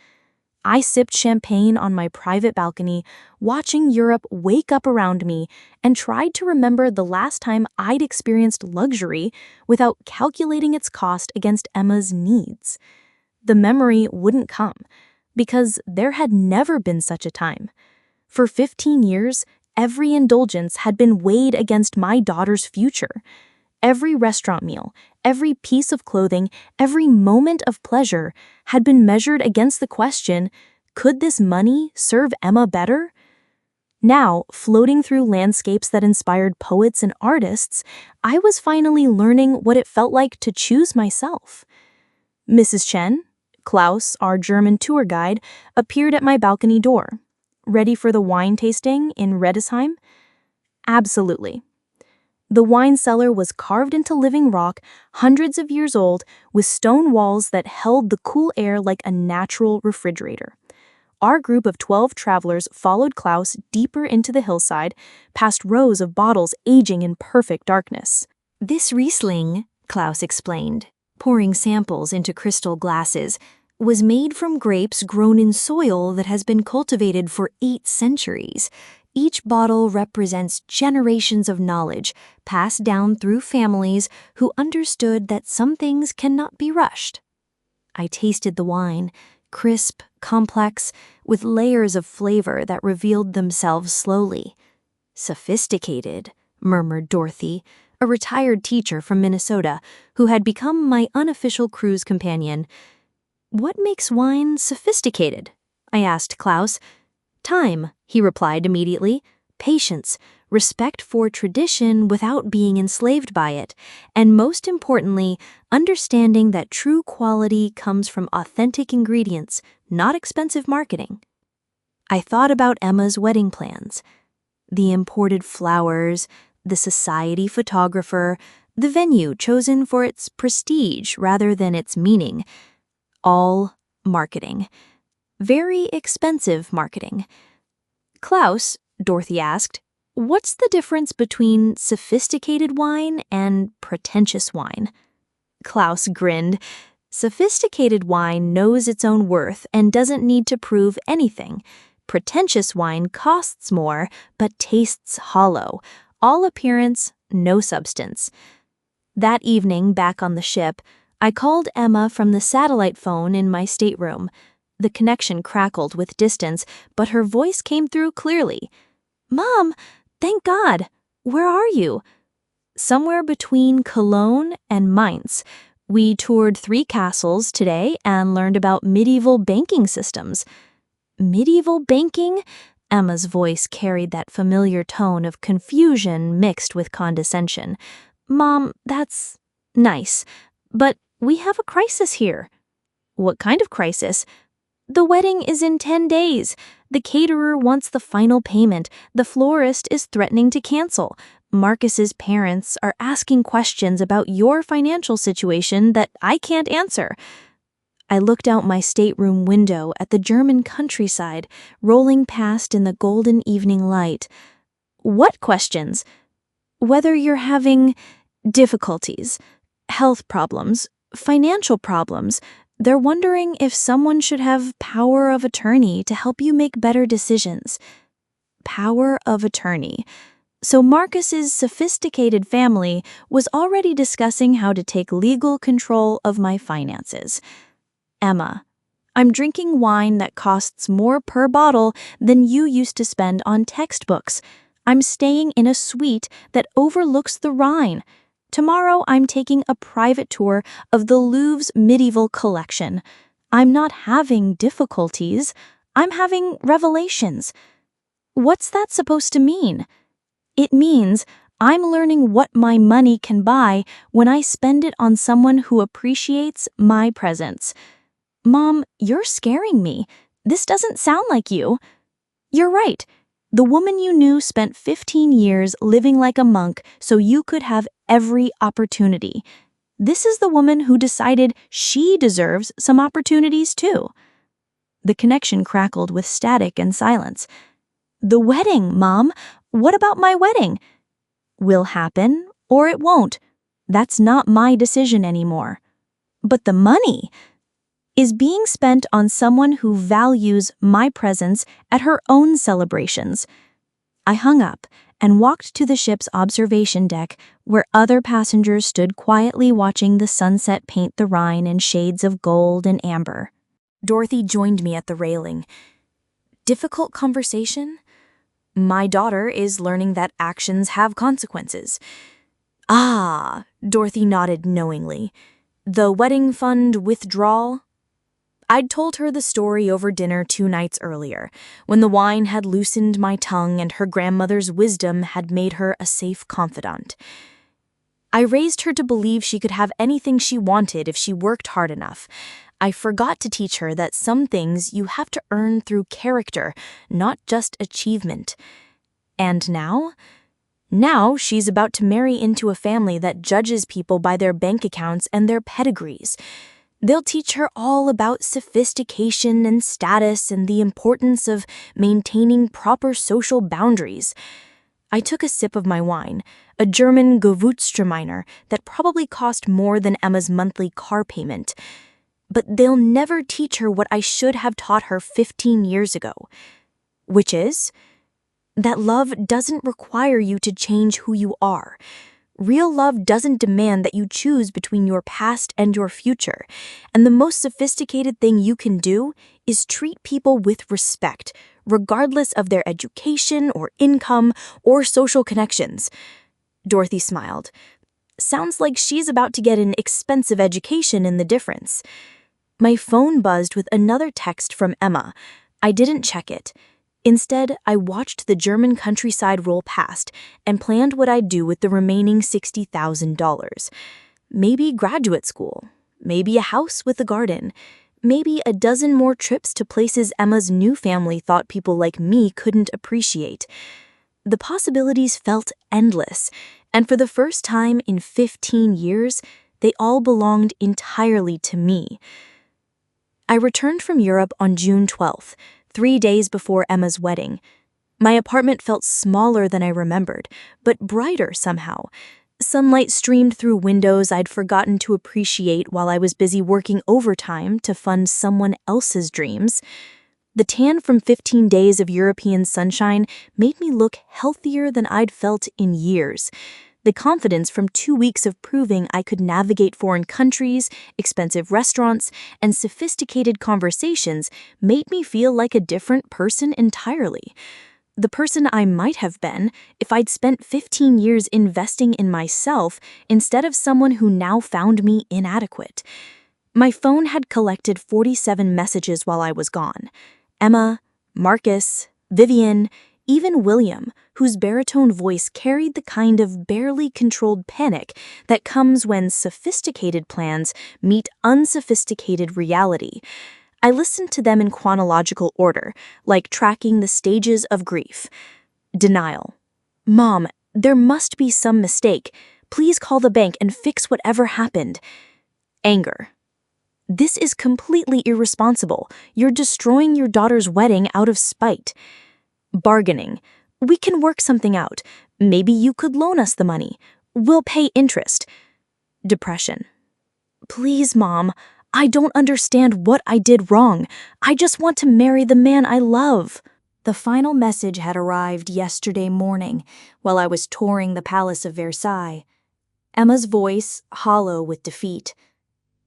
I sipped champagne on my private balcony, watching Europe wake up around me, and tried to remember the last time I'd experienced luxury without calculating its cost against Emma's needs. The memory wouldn't come, because there had never been such a time. For 15 years, every indulgence had been weighed against my daughter's future. Every restaurant meal, every piece of clothing, every moment of pleasure had been measured against the question, could this money serve Emma better? Now, floating through landscapes that inspired poets and artists, I was finally learning what it felt like to choose myself. Mrs. Chen, Klaus, our German tour guide, appeared at my balcony door. Ready for the wine tasting in Redesheim? Absolutely. The wine cellar was carved into living rock, hundreds of years old, with stone walls that held the cool air like a natural refrigerator. Our group of 12 travelers followed Klaus deeper into the hillside, past rows of bottles aging in perfect darkness. This Riesling, Klaus explained, pouring samples into crystal glasses, was made from grapes grown in soil that has been cultivated for 8 centuries. Each bottle represents generations of knowledge passed down through families who understood that some things cannot be rushed. I tasted the wine, crisp, complex, with layers of flavor that revealed themselves slowly. Sophisticated, murmured Dorothy, a retired teacher from Minnesota who had become my unofficial cruise companion. What makes wine sophisticated? I asked Klaus. Time, he replied immediately. Patience, respect for tradition without being enslaved by it, and most importantly, understanding that true quality comes from authentic ingredients, not expensive marketing. I thought about Emma's wedding plans. The imported flowers, the society photographer, the venue chosen for its prestige rather than its meaning. All marketing. Very expensive marketing. Klaus, Dorothy asked, what's the difference between sophisticated wine and pretentious wine? Klaus grinned. Sophisticated wine knows its own worth and doesn't need to prove anything. Pretentious wine costs more, but tastes hollow. All appearance, no substance. That evening, back on the ship, I called Emma from the satellite phone in my stateroom. The connection crackled with distance, but her voice came through clearly. Mom, thank God. Where are you? Somewhere between Cologne and Mainz. We toured 3 castles today and learned about medieval banking systems. Medieval banking? Emma's voice carried that familiar tone of confusion mixed with condescension. Mom, that's nice, but we have a crisis here. What kind of crisis? The wedding is in 10 days. The caterer wants the final payment. The florist is threatening to cancel. Marcus's parents are asking questions about your financial situation that I can't answer. I looked out my stateroom window at the German countryside, rolling past in the golden evening light. What questions? Whether you're having difficulties, health problems, financial problems. They're wondering if someone should have power of attorney to help you make better decisions. Power of attorney. So Marcus's sophisticated family was already discussing how to take legal control of my finances. Emma, I'm drinking wine that costs more per bottle than you used to spend on textbooks. I'm staying in a suite that overlooks the Rhine. Tomorrow I'm taking a private tour of the Louvre's medieval collection. I'm not having difficulties. I'm having revelations. What's that supposed to mean? It means I'm learning what my money can buy when I spend it on someone who appreciates my presence. Mom, you're scaring me. This doesn't sound like you. You're right. The woman you knew spent 15 years living like a monk so you could have every opportunity. This is the woman who decided she deserves some opportunities too. The connection crackled with static and silence. The wedding, Mom. What about my wedding? Will happen or it won't. That's not my decision anymore. But the money is being spent on someone who values my presence at her own celebrations. I hung up and walked to the ship's observation deck where other passengers stood quietly watching the sunset paint the Rhine in shades of gold and amber. Dorothy joined me at the railing. Difficult conversation? My daughter is learning that actions have consequences. Ah, Dorothy nodded knowingly. The wedding fund withdrawal? I'd told her the story over dinner 2 nights earlier, when the wine had loosened my tongue and her grandmother's wisdom had made her a safe confidant. I raised her to believe she could have anything she wanted if she worked hard enough. I forgot to teach her that some things you have to earn through character, not just achievement. And now? Now she's about to marry into a family that judges people by their bank accounts and their pedigrees. They'll teach her all about sophistication and status and the importance of maintaining proper social boundaries. I took a sip of my wine, a German Gewürztraminer that probably cost more than Emma's monthly car payment. But they'll never teach her what I should have taught her 15 years ago, which is that love doesn't require you to change who you are. Real love doesn't demand that you choose between your past and your future, and the most sophisticated thing you can do is treat people with respect, regardless of their education or income or social connections. Dorothy smiled. Sounds like she's about to get an expensive education in the difference. My phone buzzed with another text from Emma. I didn't check it. Instead, I watched the German countryside roll past and planned what I'd do with the remaining $60,000. Maybe graduate school, maybe a house with a garden, maybe a dozen more trips to places Emma's new family thought people like me couldn't appreciate. The possibilities felt endless, and for the first time in 15 years, they all belonged entirely to me. I returned from Europe on June 12th. 3 days before Emma's wedding. My apartment felt smaller than I remembered, but brighter somehow. Sunlight streamed through windows I'd forgotten to appreciate while I was busy working overtime to fund someone else's dreams. The tan from 15 days of European sunshine made me look healthier than I'd felt in years. The confidence from 2 weeks of proving I could navigate foreign countries, expensive restaurants, and sophisticated conversations made me feel like a different person entirely. The person I might have been if I'd spent 15 years investing in myself instead of someone who now found me inadequate. My phone had collected 47 messages while I was gone. Emma, Marcus, Vivian, even William, whose baritone voice carried the kind of barely controlled panic that comes when sophisticated plans meet unsophisticated reality. I listened to them in chronological order, like tracking the stages of grief. Denial. Mom, there must be some mistake. Please call the bank and fix whatever happened. Anger. This is completely irresponsible. You're destroying your daughter's wedding out of spite. Bargaining. We can work something out. Maybe you could loan us the money. We'll pay interest. Depression. Please, Mom. I don't understand what I did wrong. I just want to marry the man I love. The final message had arrived yesterday morning while I was touring the Palace of Versailles. Emma's voice hollow with defeat.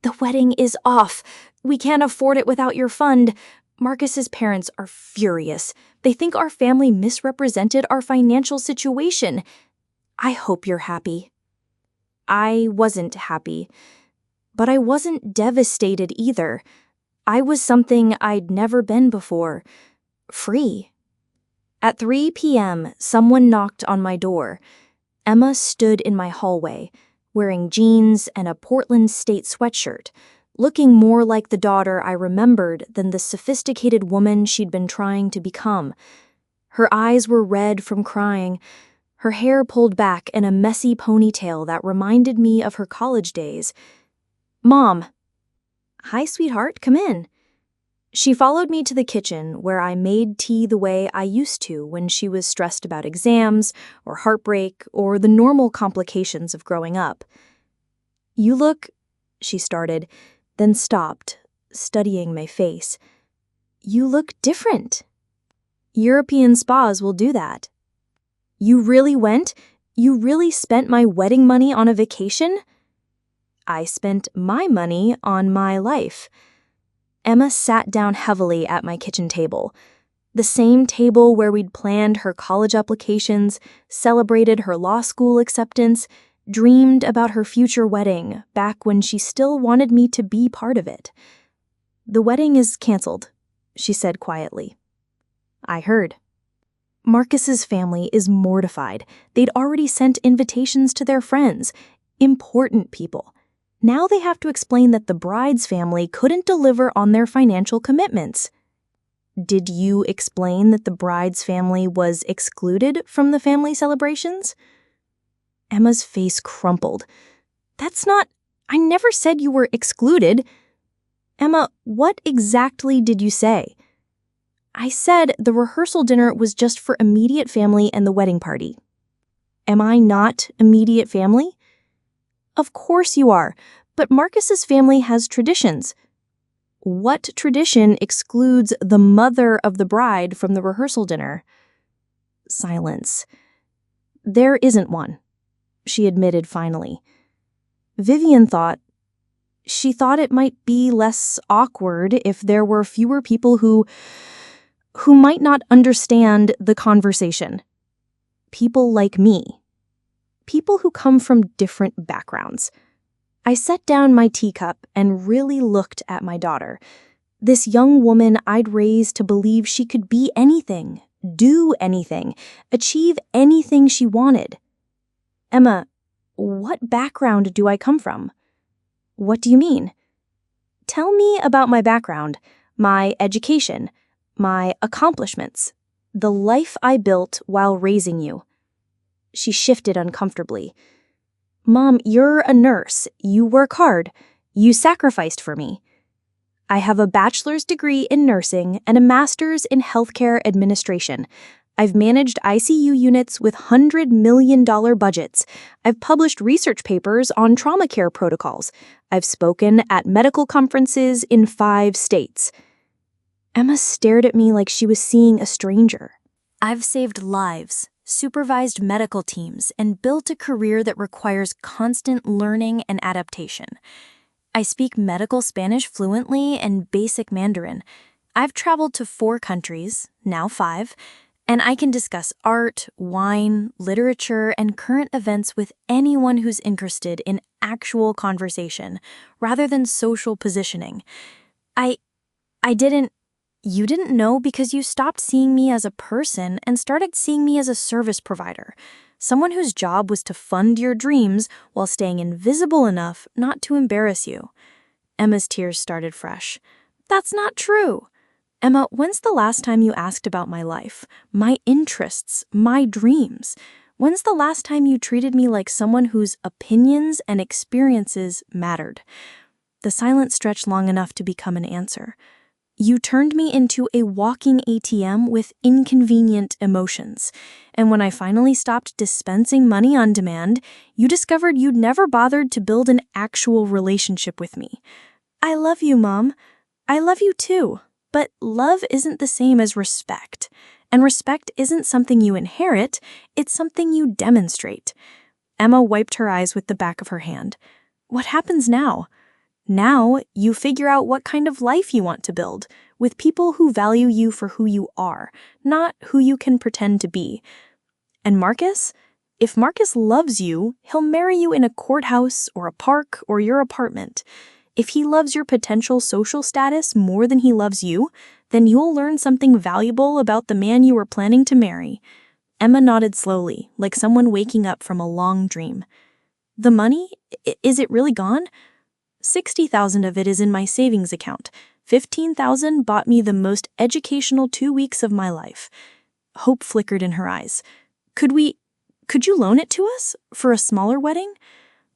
The wedding is off. We can't afford it without your fund. Marcus's parents are furious. They think our family misrepresented our financial situation. I hope you're happy. I wasn't happy, but I wasn't devastated either. I was something I'd never been before. Free. At 3 p.m., someone knocked on my door. Emma stood in my hallway, wearing jeans and a Portland State sweatshirt, looking more like the daughter I remembered than the sophisticated woman she'd been trying to become. Her eyes were red from crying, her hair pulled back in a messy ponytail that reminded me of her college days. Mom. Hi, sweetheart, come in. She followed me to the kitchen where I made tea the way I used to when she was stressed about exams or heartbreak or the normal complications of growing up. You look, she started, then stopped, studying my face. You look different. European spas will do that. You really went? You really spent my wedding money on a vacation? I spent my money on my life. Emma sat down heavily at my kitchen table, the same table where we'd planned her college applications, celebrated her law school acceptance, dreamed about her future wedding back when she still wanted me to be part of it. The wedding is canceled, she said quietly. I heard. Marcus's family is mortified. They'd already sent invitations to their friends, important people. Now they have to explain that the bride's family couldn't deliver on their financial commitments. Did you explain that the bride's family was excluded from the family celebrations? Emma's face crumpled. I never said you were excluded. Emma, what exactly did you say? I said the rehearsal dinner was just for immediate family and the wedding party. Am I not immediate family? Of course you are, but Marcus's family has traditions. What tradition excludes the mother of the bride from the rehearsal dinner? Silence. There isn't one, she admitted finally. Vivian thought it might be less awkward if there were fewer people who might not understand the conversation. People like me. People who come from different backgrounds. I set down my teacup and really looked at my daughter. This young woman I'd raised to believe she could be anything, do anything, achieve anything she wanted. Emma, what background do I come from? What do you mean? Tell me about my background, my education, my accomplishments, the life I built while raising you. She shifted uncomfortably. Mom, you're a nurse. You work hard. You sacrificed for me. I have a bachelor's degree in nursing and a master's in healthcare administration. I've managed ICU units with $100 million budgets. I've published research papers on trauma care protocols. I've spoken at medical conferences in 5 states. Emma stared at me like she was seeing a stranger. I've saved lives, supervised medical teams, and built a career that requires constant learning and adaptation. I speak medical Spanish fluently and basic Mandarin. I've traveled to 4 countries, now 5, and I can discuss art, wine, literature, and current events with anyone who's interested in actual conversation, rather than social positioning. You didn't know because you stopped seeing me as a person and started seeing me as a service provider, someone whose job was to fund your dreams while staying invisible enough not to embarrass you. Emma's tears started fresh. That's not true. Emma, when's the last time you asked about my life, my interests, my dreams? When's the last time you treated me like someone whose opinions and experiences mattered? The silence stretched long enough to become an answer. You turned me into a walking ATM with inconvenient emotions. And when I finally stopped dispensing money on demand, you discovered you'd never bothered to build an actual relationship with me. I love you, Mom. I love you too. But love isn't the same as respect. And respect isn't something you inherit, it's something you demonstrate. Emma wiped her eyes with the back of her hand. What happens now? Now, you figure out what kind of life you want to build, with people who value you for who you are, not who you can pretend to be. And Marcus? If Marcus loves you, he'll marry you in a courthouse or a park or your apartment. If he loves your potential social status more than he loves you, then you'll learn something valuable about the man you were planning to marry. Emma nodded slowly, like someone waking up from a long dream. The money? Is it really gone? 60,000 of it is in my savings account. 15,000 bought me the most educational 2 weeks of my life. Hope flickered in her eyes. Could you loan it to us for a smaller wedding?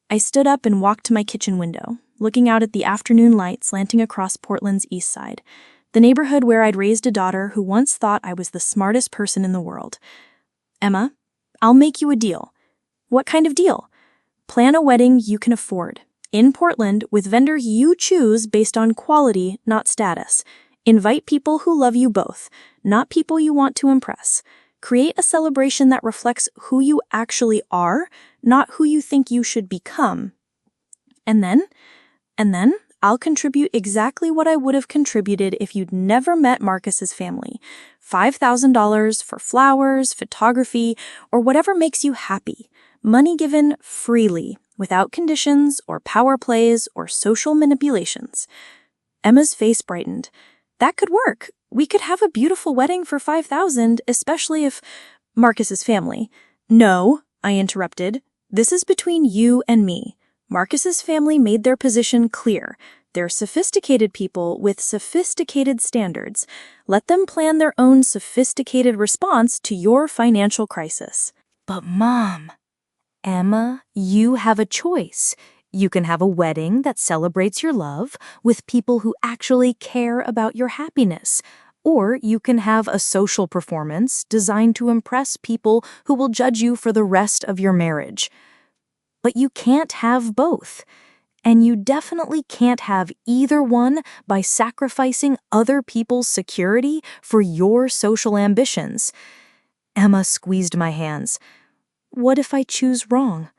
I stood up and walked to my kitchen window, looking out at the afternoon light slanting across Portland's east side, the neighborhood where I'd raised a daughter who once thought I was the smartest person in the world. Emma, I'll make you a deal. What kind of deal? Plan a wedding you can afford. In Portland, with vendors you choose based on quality, not status. Invite people who love you both, not people you want to impress. Create a celebration that reflects who you actually are, not who you think you should become. And then, I'll contribute exactly what I would have contributed if you'd never met Marcus's family. $5,000 for flowers, photography, or whatever makes you happy. Money given freely, without conditions or power plays or social manipulations. Emma's face brightened. That could work. We could have a beautiful wedding for $5,000, especially if Marcus's family. No, I interrupted. This is between you and me. Marcus's family made their position clear. They're sophisticated people with sophisticated standards. Let them plan their own sophisticated response to your financial crisis. But Mom... Emma, you have a choice. You can have a wedding that celebrates your love with people who actually care about your happiness. Or you can have a social performance designed to impress people who will judge you for the rest of your marriage. But you can't have both. And you definitely can't have either one by sacrificing other people's security for your social ambitions. Emma squeezed my hands. What if I choose wrong?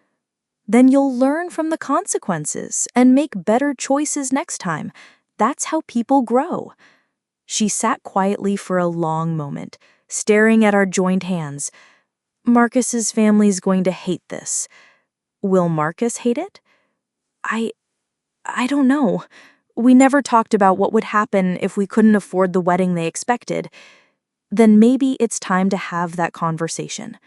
Then you'll learn from the consequences and make better choices next time. That's how people grow. She sat quietly for a long moment, staring at our joined hands. Marcus's family's going to hate this. Will Marcus hate it? I don't know. We never talked about what would happen if we couldn't afford the wedding they expected. Then maybe it's time to have that conversation.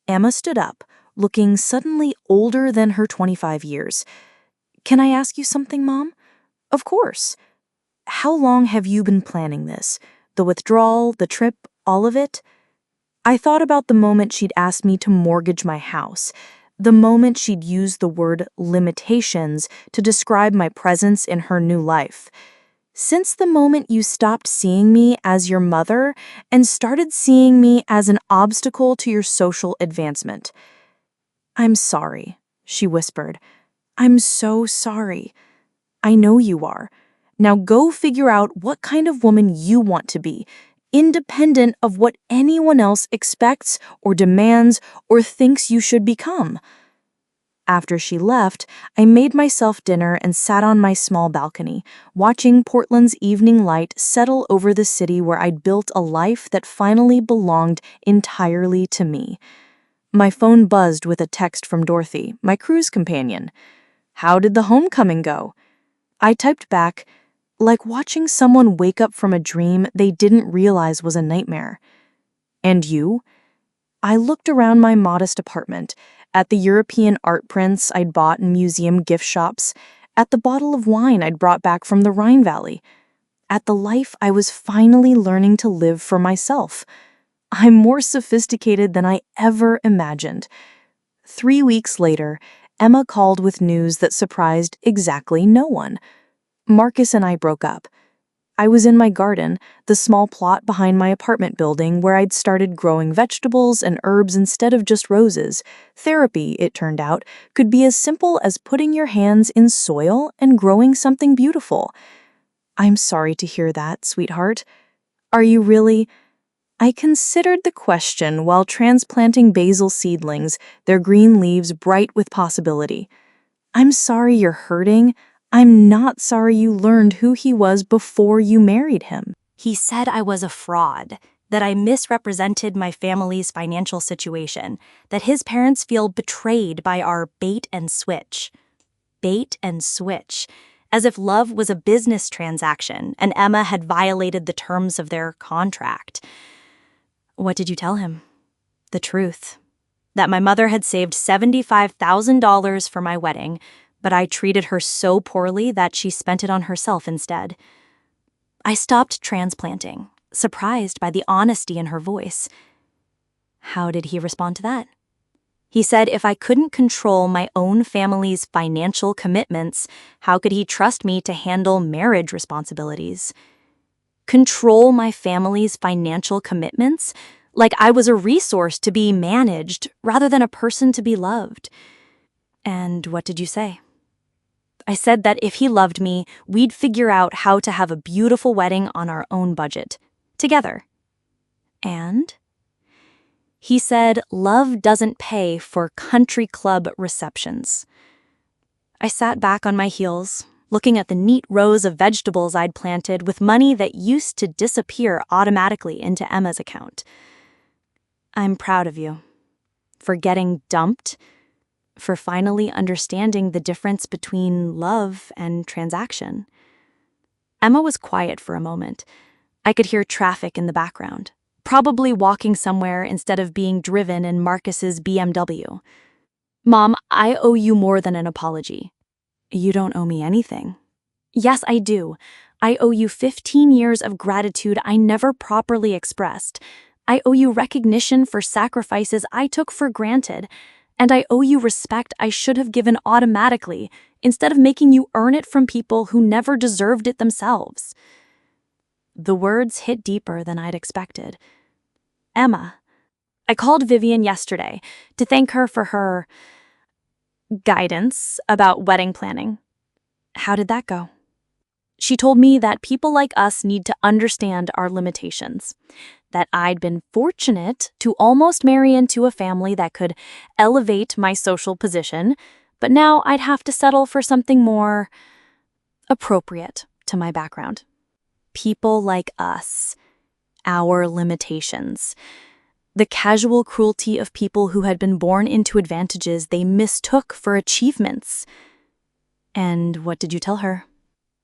Emma stood up, looking suddenly older than her 25 years. Can I ask you something, Mom? Of course. How long have you been planning this? The withdrawal, the trip, all of it? I thought about the moment she'd asked me to mortgage my house, the moment she'd used the word limitations to describe my presence in her new life. Since the moment you stopped seeing me as your mother and started seeing me as an obstacle to your social advancement. I'm sorry, she whispered. I'm so sorry. I know you are. Now go figure out what kind of woman you want to be, independent of what anyone else expects or demands or thinks you should become. After she left, I made myself dinner and sat on my small balcony, watching Portland's evening light settle over the city where I'd built a life that finally belonged entirely to me. My phone buzzed with a text from Dorothy, my cruise companion. How did the homecoming go? I typed back, like watching someone wake up from a dream they didn't realize was a nightmare. And you? I looked around my modest apartment, at the European art prints I'd bought in museum gift shops, at the bottle of wine I'd brought back from the Rhine Valley, at the life I was finally learning to live for myself. I'm more sophisticated than I ever imagined. 3 weeks later, Emma called with news that surprised exactly no one. Marcus and I broke up. I was in my garden, the small plot behind my apartment building where I'd started growing vegetables and herbs instead of just roses. Therapy, it turned out, could be as simple as putting your hands in soil and growing something beautiful. I'm sorry to hear that, sweetheart. Are you really? I considered the question while transplanting basil seedlings, their green leaves bright with possibility. I'm sorry you're hurting. I'm not sorry you learned who he was before you married him. He said I was a fraud, that I misrepresented my family's financial situation, that his parents feel betrayed by our bait and switch. Bait and switch, as if love was a business transaction and Emma had violated the terms of their contract. What did you tell him? The truth. That my mother had saved $75,000 for my wedding, but I treated her so poorly that she spent it on herself instead. I stopped transplanting, surprised by the honesty in her voice. How did he respond to that? He said if I couldn't control my own family's financial commitments, how could he trust me to handle marriage responsibilities? Control my family's financial commitments? Like I was a resource to be managed rather than a person to be loved. And what did you say? I said that if he loved me, we'd figure out how to have a beautiful wedding on our own budget, together. And? He said love doesn't pay for country club receptions. I sat back on my heels, looking at the neat rows of vegetables I'd planted with money that used to disappear automatically into Emma's account. I'm proud of you. For getting dumped, for finally understanding the difference between love and transaction. Emma was quiet for a moment. I could hear traffic in the background, probably walking somewhere instead of being driven in Marcus's BMW. Mom, I owe you more than an apology. You don't owe me anything. Yes, I do. I owe you 15 years of gratitude I never properly expressed. I owe you recognition for sacrifices I took for granted. And I owe you respect I should have given automatically, instead of making you earn it from people who never deserved it themselves. The words hit deeper than I'd expected. Emma. I called Vivian yesterday to thank her for her guidance about wedding planning. How did that go? She told me that people like us need to understand our limitations, that I'd been fortunate to almost marry into a family that could elevate my social position, but now I'd have to settle for something more appropriate to my background. People like us, our limitations, the casual cruelty of people who had been born into advantages they mistook for achievements. And what did you tell her?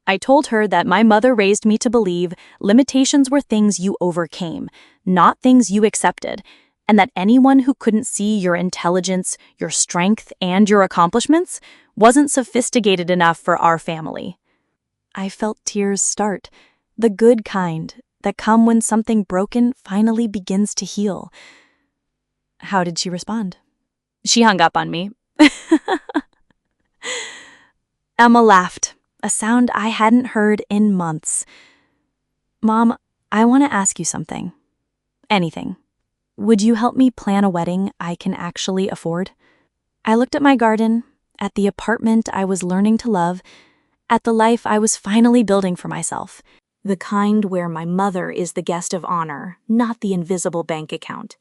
I told her that my mother raised me to believe limitations were things you overcame, not things you accepted, and that anyone who couldn't see your intelligence, your strength, and your accomplishments wasn't sophisticated enough for our family. I felt tears start, the good kind that come when something broken finally begins to heal. How did she respond? She hung up on me. Emma laughed, a sound I hadn't heard in months. Mom, I want to ask you something. Anything. Would you help me plan a wedding I can actually afford? I looked at my garden, at the apartment I was learning to love, at the life I was finally building for myself. The kind where my mother is the guest of honor, not the invisible bank account.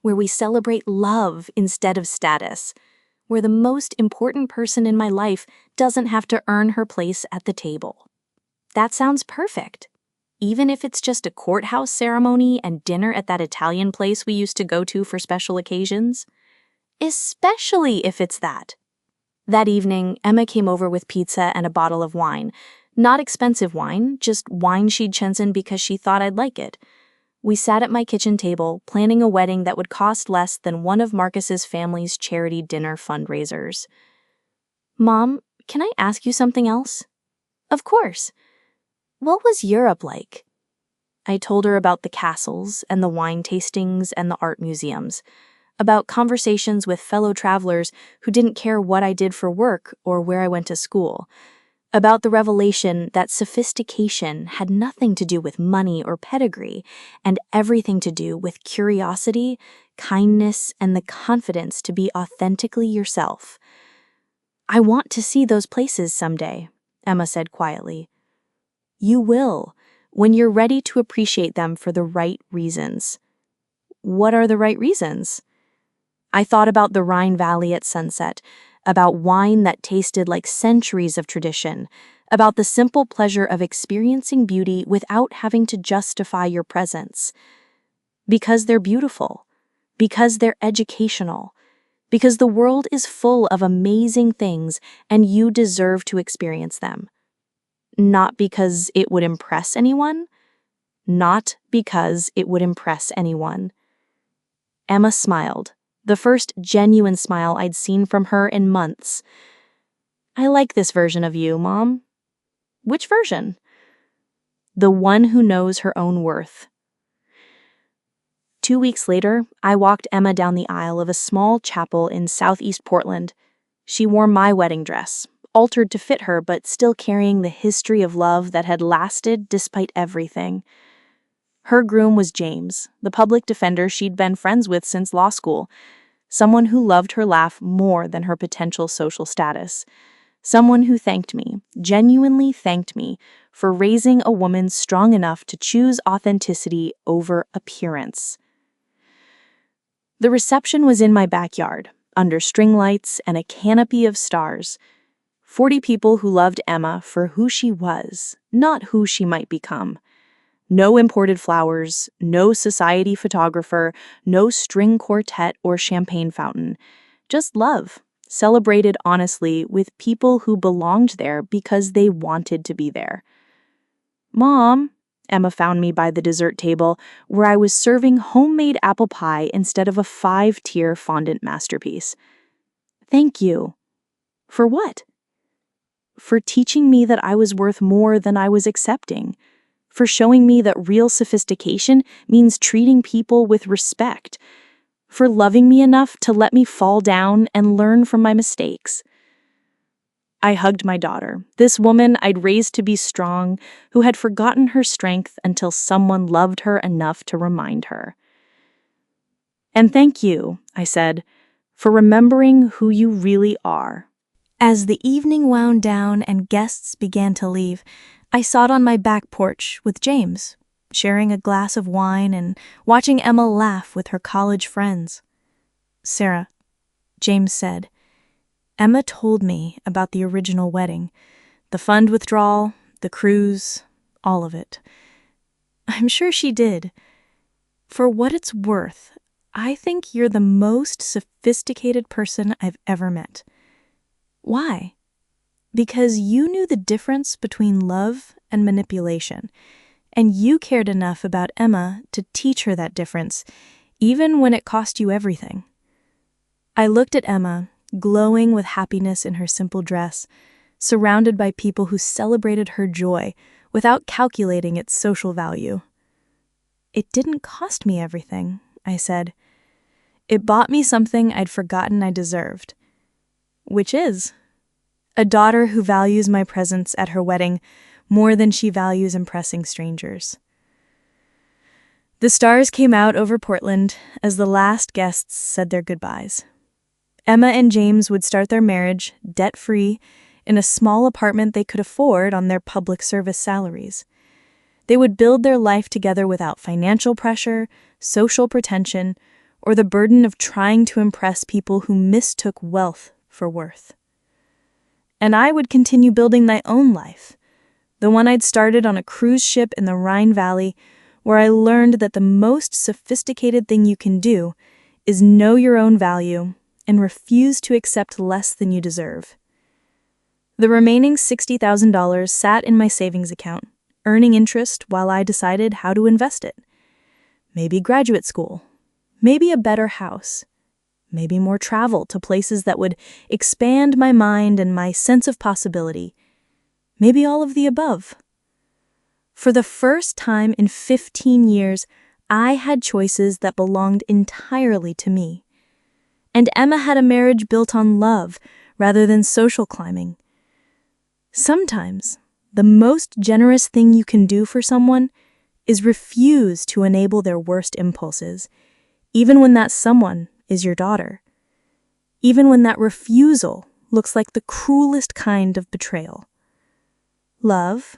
Where we celebrate love instead of status. Where the most important person in my life doesn't have to earn her place at the table. That sounds perfect. Even if it's just a courthouse ceremony and dinner at that Italian place we used to go to for special occasions. Especially if it's that. That evening, Emma came over with pizza and a bottle of wine. Not expensive wine, just wine she'd chosen because she thought I'd like it. We sat at my kitchen table, planning a wedding that would cost less than one of Marcus's family's charity dinner fundraisers. Mom, can I ask you something else? Of course. What was Europe like? I told her about the castles and the wine tastings and the art museums, about conversations with fellow travelers who didn't care what I did for work or where I went to school, about the revelation that sophistication had nothing to do with money or pedigree and everything to do with curiosity, kindness, and the confidence to be authentically yourself. I want to see those places someday, Emma said quietly. You will, when you're ready to appreciate them for the right reasons. What are the right reasons? I thought about the Rhine Valley at sunset, about wine that tasted like centuries of tradition, about the simple pleasure of experiencing beauty without having to justify your presence. Because they're beautiful, because they're educational, because the world is full of amazing things and you deserve to experience them. Not because it would impress anyone. Not because it would impress anyone. Emma smiled. The first genuine smile I'd seen from her in months. I like this version of you, Mom. Which version? The one who knows her own worth. 2 weeks later, I walked Emma down the aisle of a small chapel in southeast Portland. She wore my wedding dress, altered to fit her but still carrying the history of love that had lasted despite everything. Her groom was James, the public defender she'd been friends with since law school. Someone who loved her laugh more than her potential social status. Someone who thanked me, genuinely thanked me, for raising a woman strong enough to choose authenticity over appearance. The reception was in my backyard, under string lights and a canopy of stars. 40 people who loved Emma for who she was, not who she might become. No imported flowers, no society photographer, no string quartet or champagne fountain. Just love, celebrated honestly with people who belonged there because they wanted to be there. Mom, Emma found me by the dessert table where I was serving homemade apple pie instead of a 5-tier fondant masterpiece. Thank you. For what? For teaching me that I was worth more than I was accepting. For showing me that real sophistication means treating people with respect, for loving me enough to let me fall down and learn from my mistakes. I hugged my daughter, this woman I'd raised to be strong, who had forgotten her strength until someone loved her enough to remind her. And thank you, I said, for remembering who you really are. As the evening wound down and guests began to leave, I sat on my back porch with James, sharing a glass of wine and watching Emma laugh with her college friends. "Sarah," James said, "Emma told me about the original wedding, the fund withdrawal, the cruise, all of it. I'm sure she did. For what it's worth, I think you're the most sophisticated person I've ever met. Why? Because you knew the difference between love and manipulation, and you cared enough about Emma to teach her that difference, even when it cost you everything." I looked at Emma, glowing with happiness in her simple dress, surrounded by people who celebrated her joy without calculating its social value. "It didn't cost me everything," I said. "It bought me something I'd forgotten I deserved. Which is a daughter who values my presence at her wedding more than she values impressing strangers." The stars came out over Portland as the last guests said their goodbyes. Emma and James would start their marriage, debt-free, in a small apartment they could afford on their public service salaries. They would build their life together without financial pressure, social pretension, or the burden of trying to impress people who mistook wealth for worth. And I would continue building my own life, the one I'd started on a cruise ship in the Rhine Valley, where I learned that the most sophisticated thing you can do is know your own value and refuse to accept less than you deserve. The remaining $60,000 sat in my savings account, earning interest while I decided how to invest it. Maybe graduate school, maybe a better house, maybe more travel to places that would expand my mind and my sense of possibility, maybe all of the above. For the first time in 15 years, I had choices that belonged entirely to me. And Emma had a marriage built on love rather than social climbing. Sometimes, the most generous thing you can do for someone is refuse to enable their worst impulses, even when that someone is your daughter. Even when that refusal looks like the cruelest kind of betrayal. Love,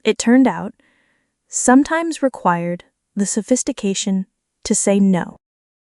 it turned out, sometimes required the sophistication to say no.